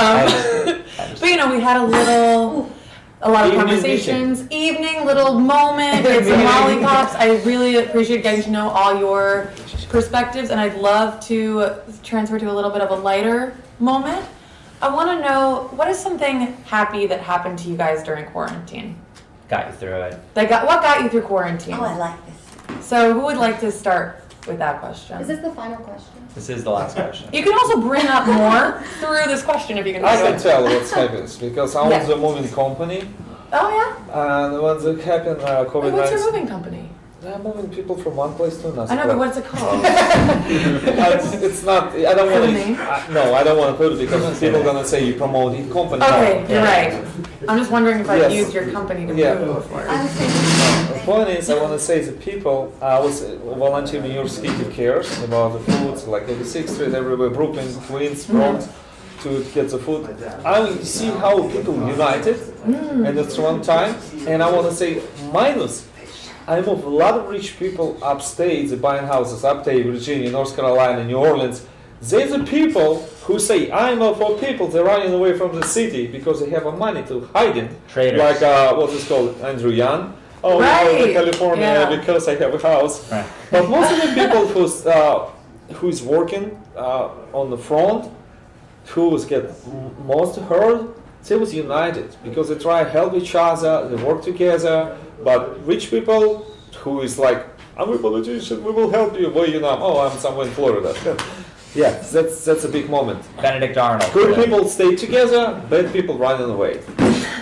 But you know, we had a lot of Evening conversations, evening little moment, it's some lollipops. I really appreciate getting to know all your perspectives, and I'd love to transfer to a little bit of a lighter moment. I want to know, what is something happy that happened to you guys during quarantine? Got you through it. What got you through quarantine? Oh, I like this. So who would like to start with that question? Is this the final question? This is the last question. You can also bring up more through this question if you can. I think can of it. tell what's happened because I was a moving company, Oh yeah? and when it happened, Wait, COVID-19. what's your moving company? I'm moving people from one place to another. I know, but what's it called? It's not. I don't Have a want name? to. No, I don't want to put it because people are gonna say you promoting company. Okay, you're right. I'm just wondering if I've Yes. used your company to Yeah. move before. I was thinking, The point is, I want to say the people. I was volunteering in New York City cares about the foods, like 86th Street, everywhere, Brooklyn, Queens, Bronx, to get the food. I see how people united at this one time, and I want to say minus. I move a lot of rich people upstate, they're buying houses, upstate, Virginia, North Carolina, New Orleans. They're the people who say, I'm for people, they're running away from the city because they have money to hide it. Traders. Like, what's it called, Andrew Yang. Oh, Right. I go to California Yeah. because I have a house. Right. But most of the people who's working on the front, who's get most hurt, they was united because they try to help each other, they work together. But rich people who is like, I'm a politician, we will help you. Well, you know, oh, I'm somewhere in Florida. Yeah, that's a big moment. Benedict Arnold. Good people stay together, bad people running away.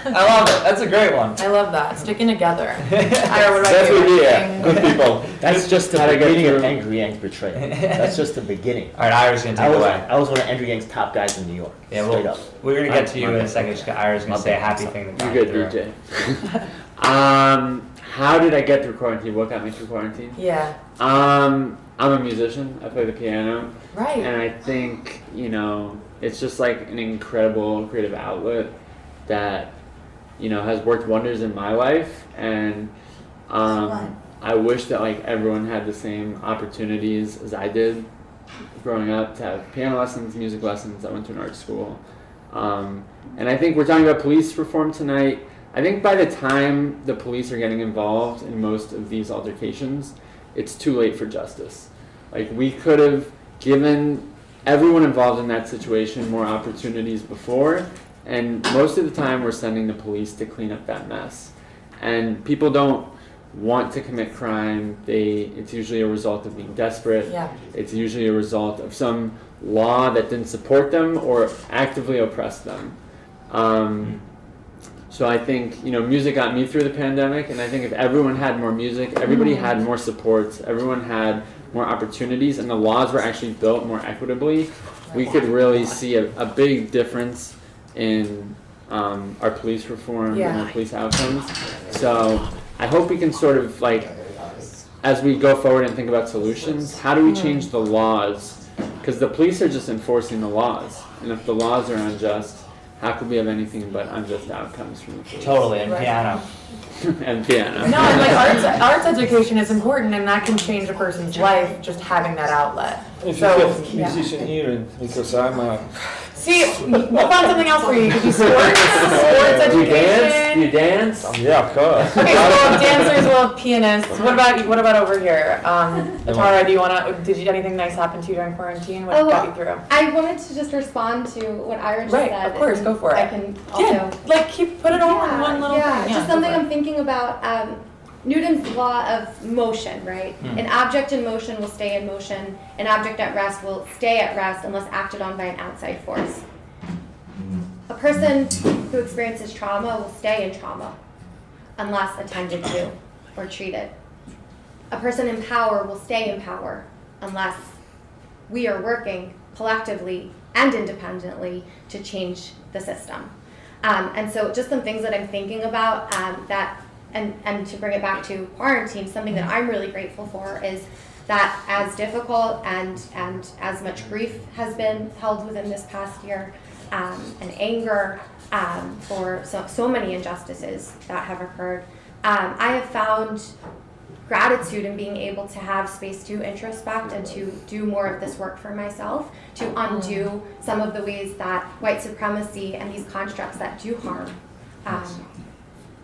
I love it. That's a great one. I love that. Sticking together. Ira, what about That's you? what we are. Anything- Good people. That's just the How to get beginning of through. Angry Yang's betrayal. That's just the beginning. All right, Ira's gonna take it away. I was one of Andrew Yang's top guys in New York. Yeah, straight well, up. we're gonna get to you My in a bad. second. Just Ira's gonna My say a bad. happy thing that You're got good, you through. DJ. How did I get through quarantine? What got me through quarantine? Yeah. I'm a musician. I play the piano. Right. And I think, it's just like an incredible creative outlet that, has worked wonders in my life. And I wish that like everyone had the same opportunities as I did growing up to have piano lessons, music lessons. I went to an art school. And I think we're talking about police reform tonight. I think by the time the police are getting involved in most of these altercations, it's too late for justice. Like, we could have given everyone involved in that situation more opportunities before, And most of the time we're sending the police to clean up that mess. And people don't want to commit crime. It's usually a result of being desperate. Yeah. It's usually a result of some law that didn't support them or actively oppressed them. So I think, music got me through the pandemic, and I think if everyone had more music, everybody had more supports, everyone had more opportunities, and the laws were actually built more equitably, we could really see a big difference in our police reform and our police outcomes. So I hope we can sort of as we go forward and think about solutions, how do we change the laws? Because the police are just enforcing the laws, and if the laws are unjust, how could we have anything but unjust outcomes from the police? Totally, and piano. And piano. No, and arts education is important, and that can change a person's life just having that outlet. If you have musician here, because I'm a... See, we'll find something else for you. You could do sports education. Do you dance? Yeah, of course. Okay, so we'll have dancers, we'll have pianists. What about over here? Atara, did anything nice happen to you during quarantine? What got you through? I wanted to just respond to what Ira just said. Right, of course, go for it. I can also... put it all in one little thing. Just something I'm thinking about. Newton's law of motion, right? An object in motion will stay in motion. An object at rest will stay at rest unless acted on by an outside force. A person who experiences trauma will stay in trauma unless attended to or treated. A person in power will stay in power unless we are working collectively and independently to change the system. And so just some things that I'm thinking about and to bring it back to quarantine, something that I'm really grateful for is that as difficult and as much grief has been held within this past year, and anger for so many injustices that have occurred, I have found gratitude in being able to have space to introspect and to do more of this work for myself, to undo some of the ways that white supremacy and these constructs that do harm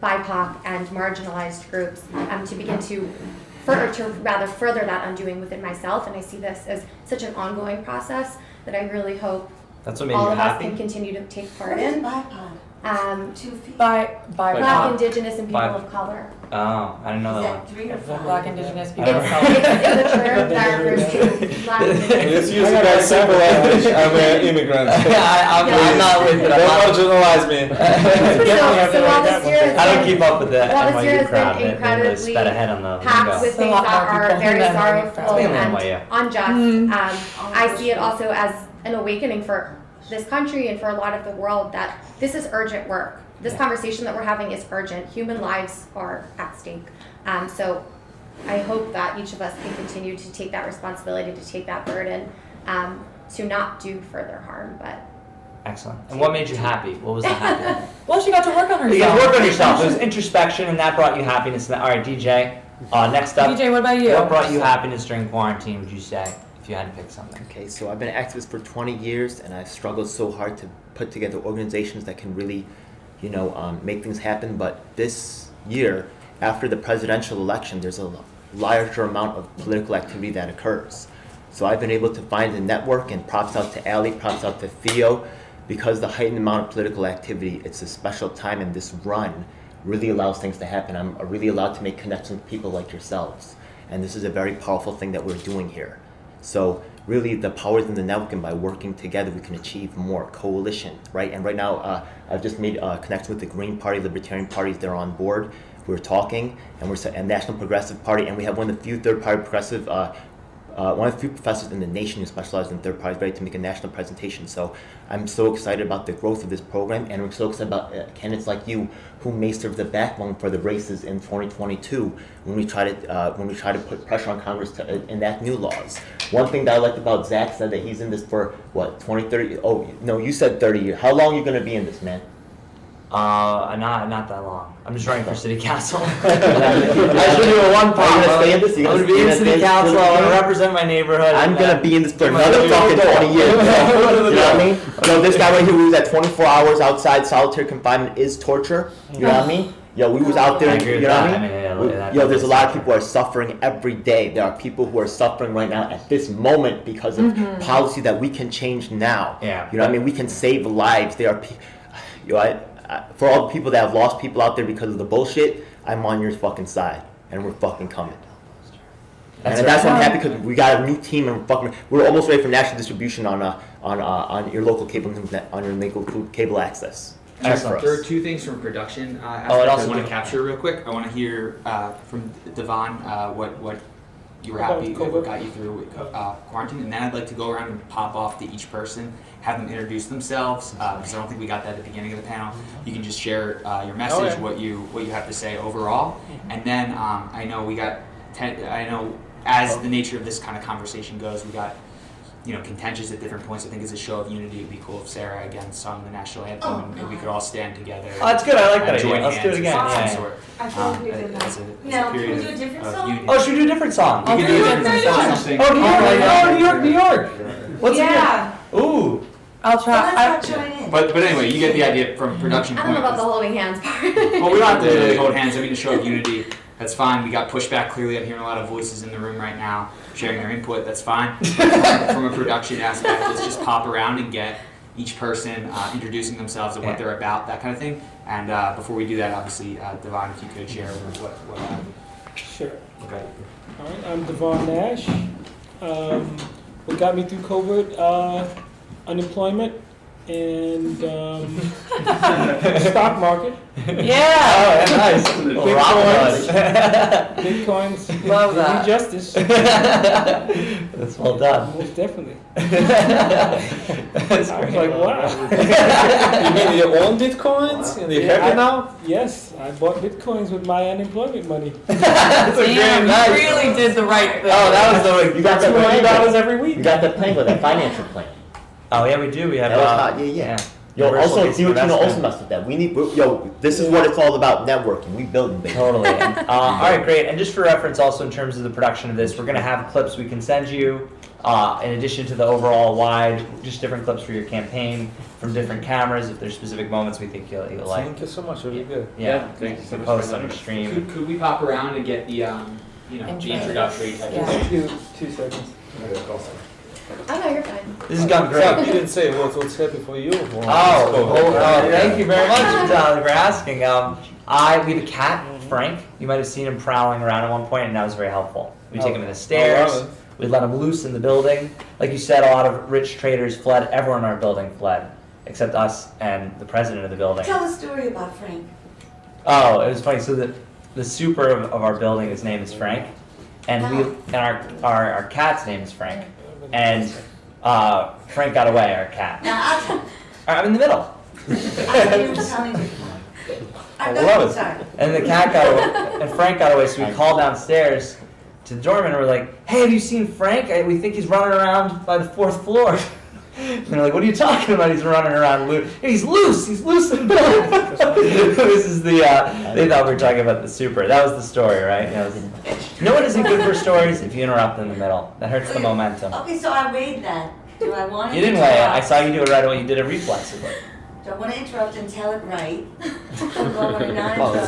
BIPOC and marginalized groups, to begin to further that undoing within myself. And I see this as such an ongoing process that I really hope all of us can continue to take part in. Black, Indigenous, and people of color. Oh, I didn't know that one. 3 or 4? Black, Indigenous, people of color. It's a term that refers to Black, Let's use it as simple language. I'm an immigrant. I'm not with it. Don't marginalize me. So while this year has I don't been- keep up with that. while this year NYU has crowd. been They really incredibly sped ahead on the packed lingo. with things that are very sorrowful It's mainly and NYU. unjust, I see it also as an awakening for this country and for a lot of the world that this is urgent work. This conversation that we're having is urgent. Human lives are at stake. So I hope that each of us can continue to take that responsibility, to take that burden, to not do further harm. But Excellent. And what made you happy? What was the happy? Well, she got to work on herself. You got to work on yourself. It was introspection, and that brought you happiness. All right, DJ. Next up. DJ, what about you? What brought you happiness during quarantine? Would you say, if you had to pick something? Okay, so I've been an activist for 20 years, and I've struggled so hard to put together organizations that can really, make things happen. But this year, after the presidential election, there's a larger amount of political activity that occurs. So I've been able to find a network, and props out to Ali, props out to Theo, because the heightened amount of political activity, it's a special time, and this run really allows things to happen. I'm really allowed to make connections with people like yourselves. And this is a very powerful thing that we're doing here. So really the power is in the network, and by working together we can achieve more. Coalition, right? And right now I've just made a connection with the Green Party, Libertarian parties. They're on board. We're talking, and we're a National Progressive Party, and we have one of the few third-party progressive, one of the few professors in the nation who specialize in third parties, ready to make a national presentation. So I'm so excited about the growth of this program, and we're so excited about candidates like you who may serve the backbone for the races in 2022 when we try to put pressure on Congress to enact new laws. One thing that I liked about Zach said that he's in this for what, 20, 30? Oh no, you said 30 years. How long are you going to be in this, man? Not that long. I'm just running for city council. I just do it one part. I'm going to be in city council. I want to represent my neighborhood. I'm going to be in this for another fucking 20 years. You know what I mean? This guy right here who was at 24 hours outside solitary confinement is torture. You know what I mean? Yo, we was out there, you know what I mean? There's a lot of people who are suffering every day. There are people who are suffering right now at this moment because of policy that we can change now. Yeah. You know what I mean? We can save lives. for all the people that have lost people out there because of the bullshit, I'm on your fucking side, and we're fucking coming. That's why I'm happy because we got a new team and we're almost ready for national distribution on your local cable access. Excellent. There are two things from production I want to capture real quick. I want to hear from Devon what you were happy what got you through quarantine, and then I'd like to go around and pop off to each person, have them introduce themselves because I don't think we got that at the beginning of the panel. You can just share your message, what you have to say overall, and then I know as the nature of this kind of conversation goes, we got contentious at different points. I think as a show of unity, it'd be cool if Sarah again sung the national anthem and we could all stand together. Oh, that's good. I like that idea. Let's do it again. I feel like we did that. No, can we do a different song? Oh, should we do a different song? I'll do a different song. Oh, New York. What's it? Ooh. I'll try. Well, let's not join in. But anyway, you get the idea from production. I don't know about the holding hands part. Well, we don't have to really hold hands. I mean, a show of unity. That's fine. We got pushback. Clearly, I'm hearing a lot of voices in the room right now sharing their input. That's fine. From a production aspect, let's just pop around and get each person introducing themselves and what they're about, that kind of thing. And before we do that, obviously, Devon, if you could share what happened. Sure. Okay. All right, I'm Devon Nash. What got me through COVID? Unemployment and stock market. Yeah. Oh, nice. Bitcoins. Love that. Justice. That's well done. Most definitely. That's I was great. like, wow. You mean you own bitcoins and you're happy now? Yes, I bought bitcoins with my unemployment money. That's a Damn, great you really did the right thing. Oh, that was the way. You got that $200 every week. You got that plan with that financial plan. Oh yeah, we do. We have. That was hot. Yeah. Yo, Universal also, basic Tino also investment. messed with that. This is what it's all about, networking. We building, baby. Totally. All right, great. And just for reference, also in terms of the production of this, we're going to have clips we can send you. In addition to the overall wide, just different clips for your campaign from different cameras. If there's specific moments we think you'll like. Thank you so much. Really good. Yeah. Thank you so much. Post on your stream. Could we pop around and get the the introductory type of thing? 2 seconds. Oh no, you're fine. This has gone great. You didn't say what's happy for you. Thank you very much, Tyler, for asking. We have a cat, Frank. You might have seen him prowling around at one point, and that was very helpful. We take him to the stairs. We let him loose in the building. Like you said, a lot of rich traders fled. Everyone in our building fled, except us and the president of the building. Tell a story about Frank. Oh, it was funny. So the super of our building, his name is Frank, and our cat's name is Frank. And Frank got away, our cat. Now I'll tell. I'm in the middle. I thought you were telling me. I'm sorry. And the cat got away, and Frank got away, so we called downstairs to the doorman and we're like, hey, have you seen Frank? We think he's running around by the 4th floor. And they're like, what are you talking about? He's running around loose. He's loose in the building. This is they thought we were talking about the super. That was the story, right? No one isn't good for stories if you interrupt in the middle. That hurts the momentum. Okay, so I weighed that. Do I want to? You didn't weigh it. I saw you do it right away. You did it reflexively. Do I want to interrupt and tell it right?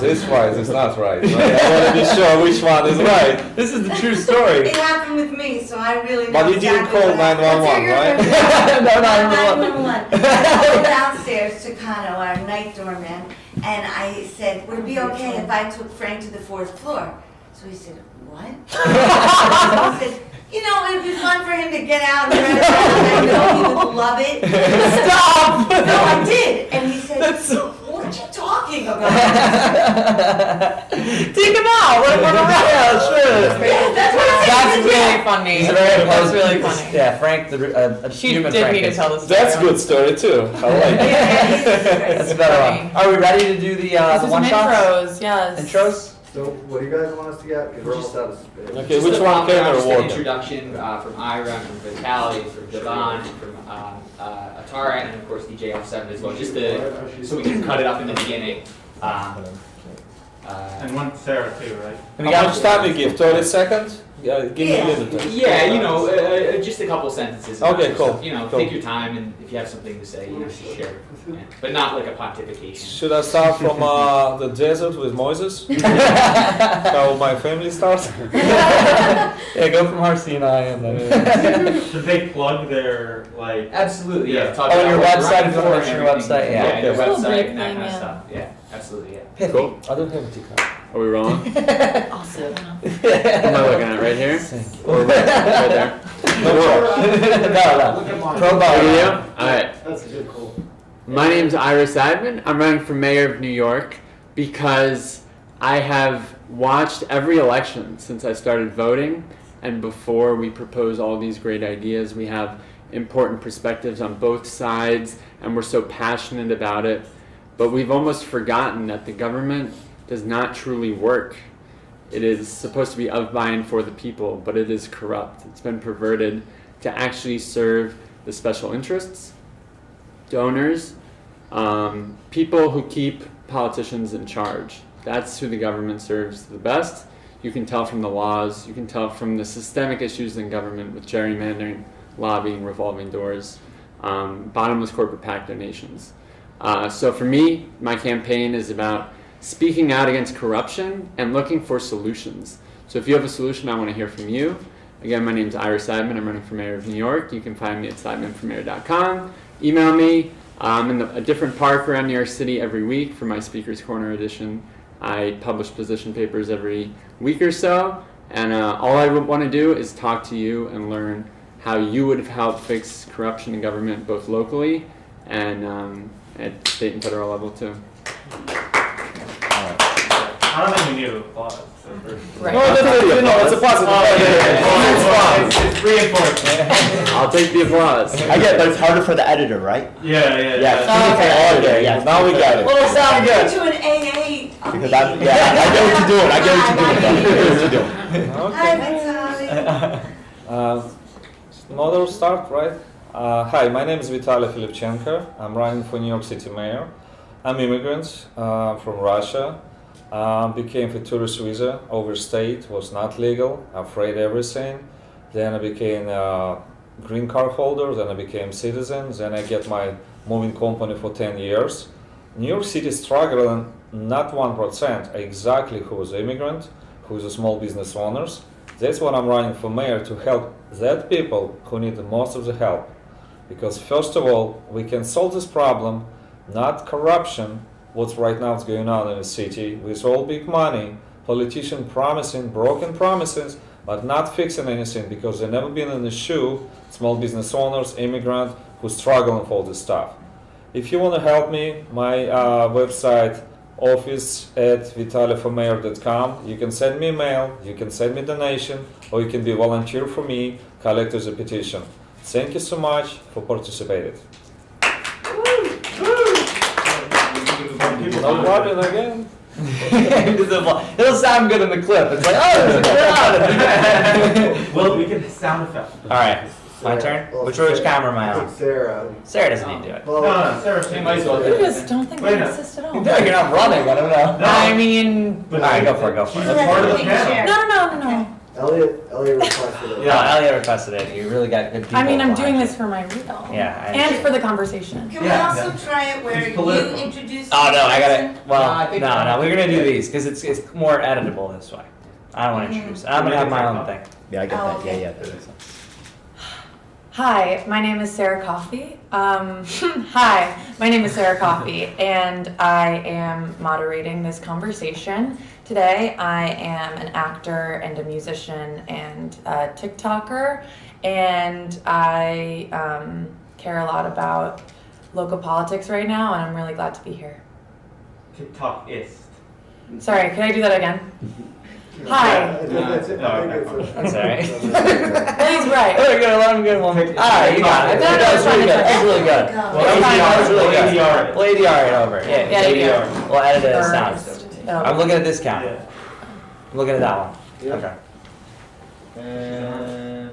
This one is not right. I want to be sure which one is right. This is the true story. It happened with me, so I really know. But you didn't call 911, right? No, 911. I go downstairs to Kano, our night doorman, and I said, would it be okay if I took Frank to the 4th floor? So he said, what? I said, it'd be fun for him to get out and run around. I know he would love it. Stop! No, I did. And he said, what are you talking about? Take him out! What around? Sure. That's really funny. That's really funny. Yeah, Frank, the She human did Frank me to is- tell the story. That's a good story too. I like it. That's a better one. Are we ready to do the one shots? Intros, yes. Intros? So, what do you guys want us to get? Because we're almost out of space. Okay, which one can Just award an them? introduction from Ira, from Vitaly, from Devon, from Atara, and of course DJ7 as well, just so we can cut it up in the beginning. And one Sarah too, right? How much time we give? 30 seconds? Give me a little bit. Yeah, you know, just a couple sentences. Okay, cool. You know, cool. take your time, and if you have something to say, you know, share. Yeah. But not like a pontification. Should I start from the desert with Moses? How my family starts? Yeah, go from Har Sinai and then. Should they plug their like? Absolutely, yeah. Talk Oh, about your what website, running if you want to for make sure and your everything. website, yeah. Yeah, your Okay. website and that Thing, kind of yeah. stuff. Yeah, absolutely, yeah. Pithy. Cool. I don't have a ticket. Are we rolling? Awesome. What am I looking at? Right here? Or right there? No. Pro Look at you? Alright. That's a good call. My name's Iris Adman. I'm running for mayor of New York because I have watched every election since I started voting, and before we propose all these great ideas, we have important perspectives on both sides, and we're so passionate about it. But we've almost forgotten that the government does not truly work. It is supposed to be of, by, and for the people, but it is corrupt. It's been perverted to actually serve the special interests, donors, people who keep politicians in charge. That's who the government serves the best. You can tell from the laws, you can tell from the systemic issues in government with gerrymandering, lobbying, revolving doors, bottomless corporate PAC donations. So for me, my campaign is about speaking out against corruption and looking for solutions. So if you have a solution, I want to hear from you. Again, my name is Iris Seidman. I'm running for mayor of New York. You can find me at seidmanformayor.com. Email me. I'm in a different park around New York City every week for my Speaker's Corner edition. I publish position papers every week or so. And all I want to do is talk to you and learn how you would have helped fix corruption in government, both locally and at state and federal level too. I don't think we need to applause. Right. No, it's a positive. It's reinforcement. I'll take the applause. I get it, but it's harder for the editor, right? Yeah. Yeah. Okay, yeah. Now we got it. Little sound good. To an AA. Because I get what you're doing. I get what you're doing. Hi, Vitaly. Another start, right? Hi, my name is Vitaly Filipchenko. I'm running for New York City mayor. I'm immigrant from Russia. Became for tourist visa, overstayed, was not legal, afraid everything. Then I became a green card holder, then I became citizen, then I get my moving company for 10 years. New York City struggling, not 1%, exactly who is immigrant, who is a small business owners. That's what I'm running for mayor, to help that people who need the most of the help. Because first of all, we can solve this problem, not corruption, what's right now is going on in the city, with all big money, politicians promising broken promises, but not fixing anything because they've never been in the shoe, small business owners, immigrants, who struggle with all this stuff. If you want to help me, my website, office at vitalyformayor.com. You can send me a mail, you can send me donation, or you can be a volunteer for me, collect as a petition. Thank you so much for participating. No problem again. It'll sound good in the clip. It's like, oh, there's a crowd. Well, we can sound effect. All right, my turn. Which camera am I on? Sarah. Sarah doesn't need to do it. Well, No, Sarah, she might as well. I just don't think they insist at all. No, you're not running. I don't know. I mean, All right, go for it. Go for it. That's part of the panel. no. Elliot requested it. Yeah, Elliot requested it. You really got good people. I mean, I'm doing behind this for my reel. Yeah, I And for the conversation. Can we also try it where you introduce? Oh no, I got it. the Well, no, we're gonna do these because it's more editable this way. I don't want to introduce it. I'm gonna have my own thing. Yeah, I get that. okay. Yeah, that makes sense. Hi, my name is Sarah Coffey. Hi, my name is Sarah Coffey, and I am moderating this conversation today. I am an actor and a musician and a TikToker, and I care a lot about local politics right now, and I'm really glad to be here. TikTok-ist. Sorry, can I do that again? Hi. That's it. I think it's That's all right. He's right. Oh, you're gonna let him get one. All right, you got it. That was really good. That was really good. That was really good. Lady R it over. Yeah, Lady R. We'll edit it as sound. I'm looking at this camera. I'm looking at that one. Okay. And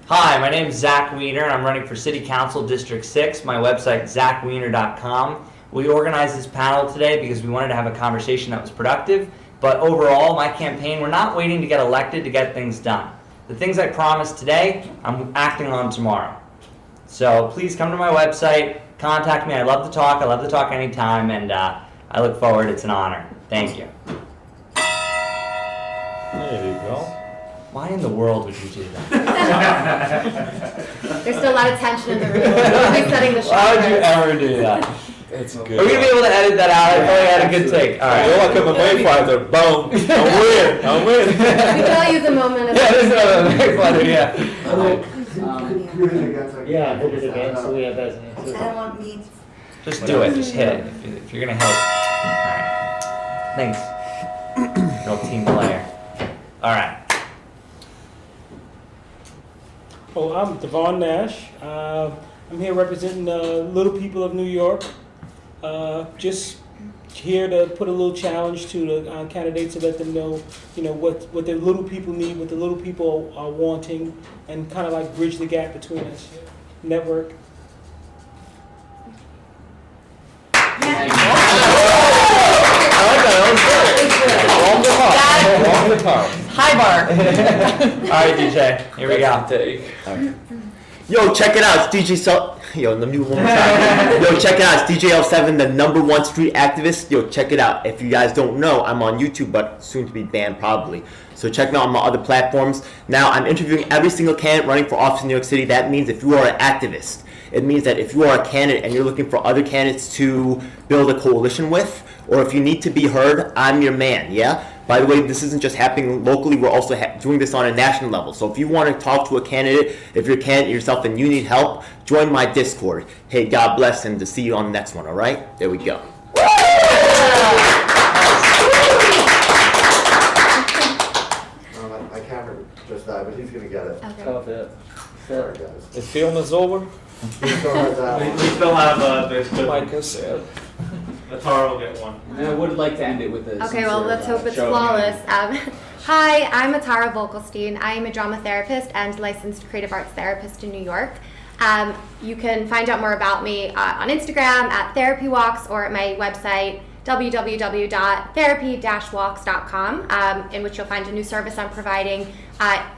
hi, my name is Zach Weiner, and I'm running for City Council District 6. My website is zachweiner.com. We organized this panel today because we wanted to have a conversation that was productive But overall, my campaign, we're not waiting to get elected to get things done. The things I promised today, I'm acting on tomorrow. So please come to my website, contact me. I love to talk. I love to talk anytime, and I look forward. It's an honor. Thank you. There you go. Why in the world would you do that? There's still a lot of tension in the room. We'll be setting the Why would you ever do that? It's good. We're gonna be able to edit that out. I probably had a good take. All right. You're like a MMA fighter. Boom. I'm win. We can all use a moment of Yeah, this is a fighter. Yeah. Yeah, put it again so we have that as an answer. I don't want me to. Just do it. Just hit it. If you're gonna hit it. All right. Thanks. Real team player. All right. Oh, I'm Devon Nash. I'm here representing the little people of New York. Just here to put a little challenge to the candidates to let them know, what the little people need, what the little people are wanting, and kind of like bridge the gap between us. Network. High bar. All right, DJ. Here we go. Yo, check it out. It's DJ Yo, the new one more time. Yo, check it out. It's DJ L7, the #1 street activist. Yo, check it out. If you guys don't know, I'm on YouTube, but soon to be banned probably. So check me out on my other platforms. Now, I'm interviewing every single candidate running for office in New York City. That means if you are an activist, it means that if you are a candidate and you're looking for other candidates to build a coalition with, or if you need to be heard, I'm your man, yeah? By the way, this isn't just happening locally, we're also doing this on a national level. So if you want to talk to a candidate, if you're a candidate yourself and you need help, join my Discord. Hey, God bless, and to see you on the next one, all right? There we go. My camera just died, but he's going to get it. Okay. Sorry, guys. The film is over. We still have that We one. still have this good Like I said. Atara will get one. And I would like to end it with this. Okay, well, let's hope it's flawless. Hi, I'm Atara Vogelstein. I am a drama therapist and licensed creative arts therapist in New York. You can find out more about me on Instagram at Therapy Walks or at my website www.therapy-walks.com, in which you'll find a new service I'm providing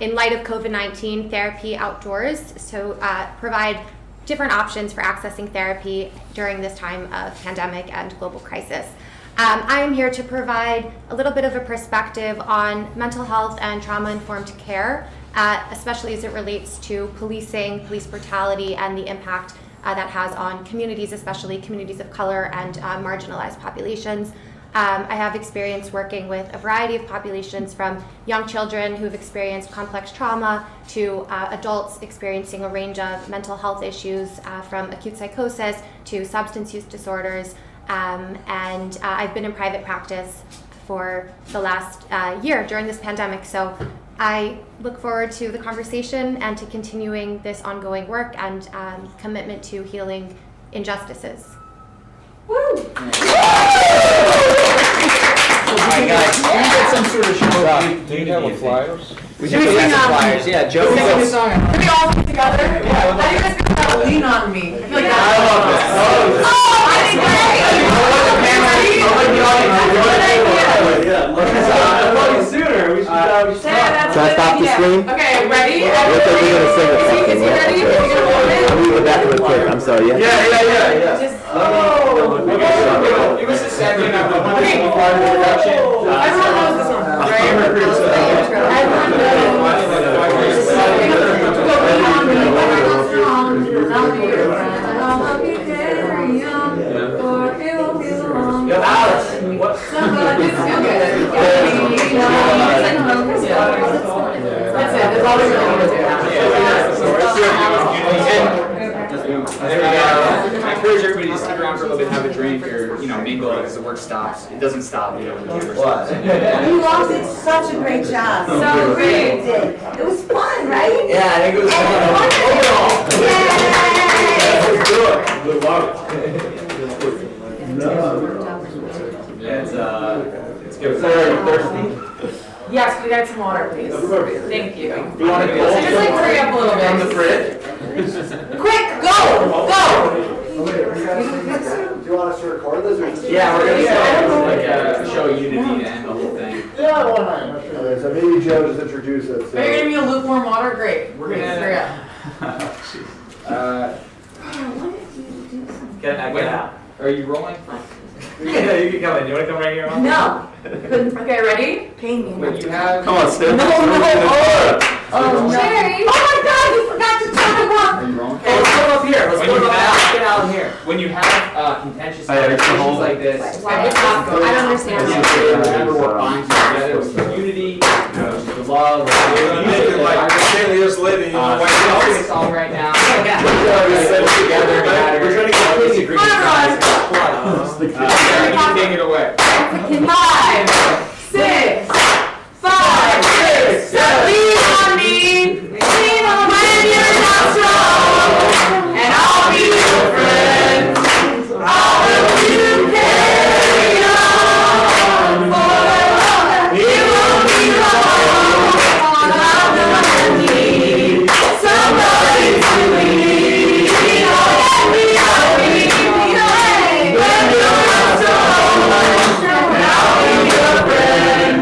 in light of COVID-19, therapy outdoors. So provide different options for accessing therapy during this time of pandemic and global crisis. I am here to provide a little bit of a perspective on mental health and trauma-informed care, especially as it relates to policing, police brutality, and the impact that has on communities, especially communities of color and marginalized populations. I have experience working with a variety of populations, from young children who've experienced complex trauma to adults experiencing a range of mental health issues, from acute psychosis to substance use disorders. And I've been in private practice for the last year during this pandemic. So I look forward to the conversation and to continuing this ongoing work and commitment to healing injustices. Woo! Alright guys, can we get some sort of show? Do you have a flyers? We do have some flyers, yeah. Joe, Can we all sit together? I think that's gonna lean on me. I feel like that's I love this. Oh, I think Sooner. We should Can I stop the stream? Okay, ready? Looks like we're gonna sing or Is something. he ready? Is he gonna hold it? I'll leave it back real quick. I'm sorry, yeah? Just, Give us a second of the fire introduction. everyone knows this one, right? Everyone Yo, Alex, what? That's it. That's all we're going to do. I encourage everybody to stick around for a little bit, have a drink, or mingle as the work stops. It doesn't stop, You all did such a great job. So great. It was fun, right? Yeah, I think it was It's good. Thirsty? Yes, we got some water, please. Thank you. You want to go? So just like hurry up a little bit. From the fridge? Quick, go! Go! Do you want us to record this or just? Yeah, we're gonna show unity to end the whole thing. Yeah, why not? Okay, so maybe Joe just introduce it. So. Are you gonna be a lukewarm water? Great. We're gonna. Hurry up. Get out. Are you rolling? Yeah, you can come in. You want to come right here? Mom? No. Okay, ready? Pay me. When you have. Come on, Steph. No. Oh, Jerry. Oh my God! You forgot to turn it on. Are you rolling? Okay, let's put them up here. Let's When put you them have- out. Get out here. When you have contentious Oh, yeah, it's the conversations whole- like this, Why is not going? I don't understand. remember what binds you together is unity, the love. This lady, We're gonna sing a song right now. We're together. We're trying to get crazy for you guys. Jerry, you take it away. 5, 6, 5, 6, 7. Lean on me. Lean on when you're not strong. And I'll be your friend. I'll help you carry on. For you won't be wrong. I'm gonna need somebody to lean on me. When you're not strong. And I'll be your friend.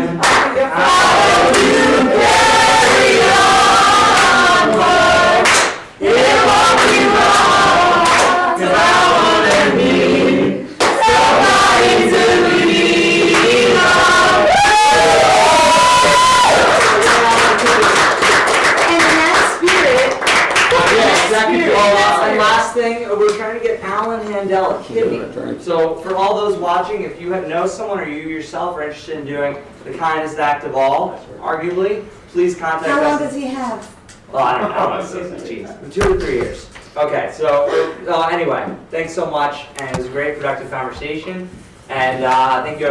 I'll help you carry on. For it won't be wrong. 'Cause I wanna need somebody to lean on. And in that spirit, Yeah, exactly. Well, and last thing, we're trying to get Alan Handel a kidney. So for all those watching, if you know someone or you yourself are interested in doing the kindest act of all, arguably, please contact How us. long does he have? Well, I don't know. Jeez, 2 to 3 years. Okay, so anyway, thanks so much, and it was a great productive conversation, and thank you.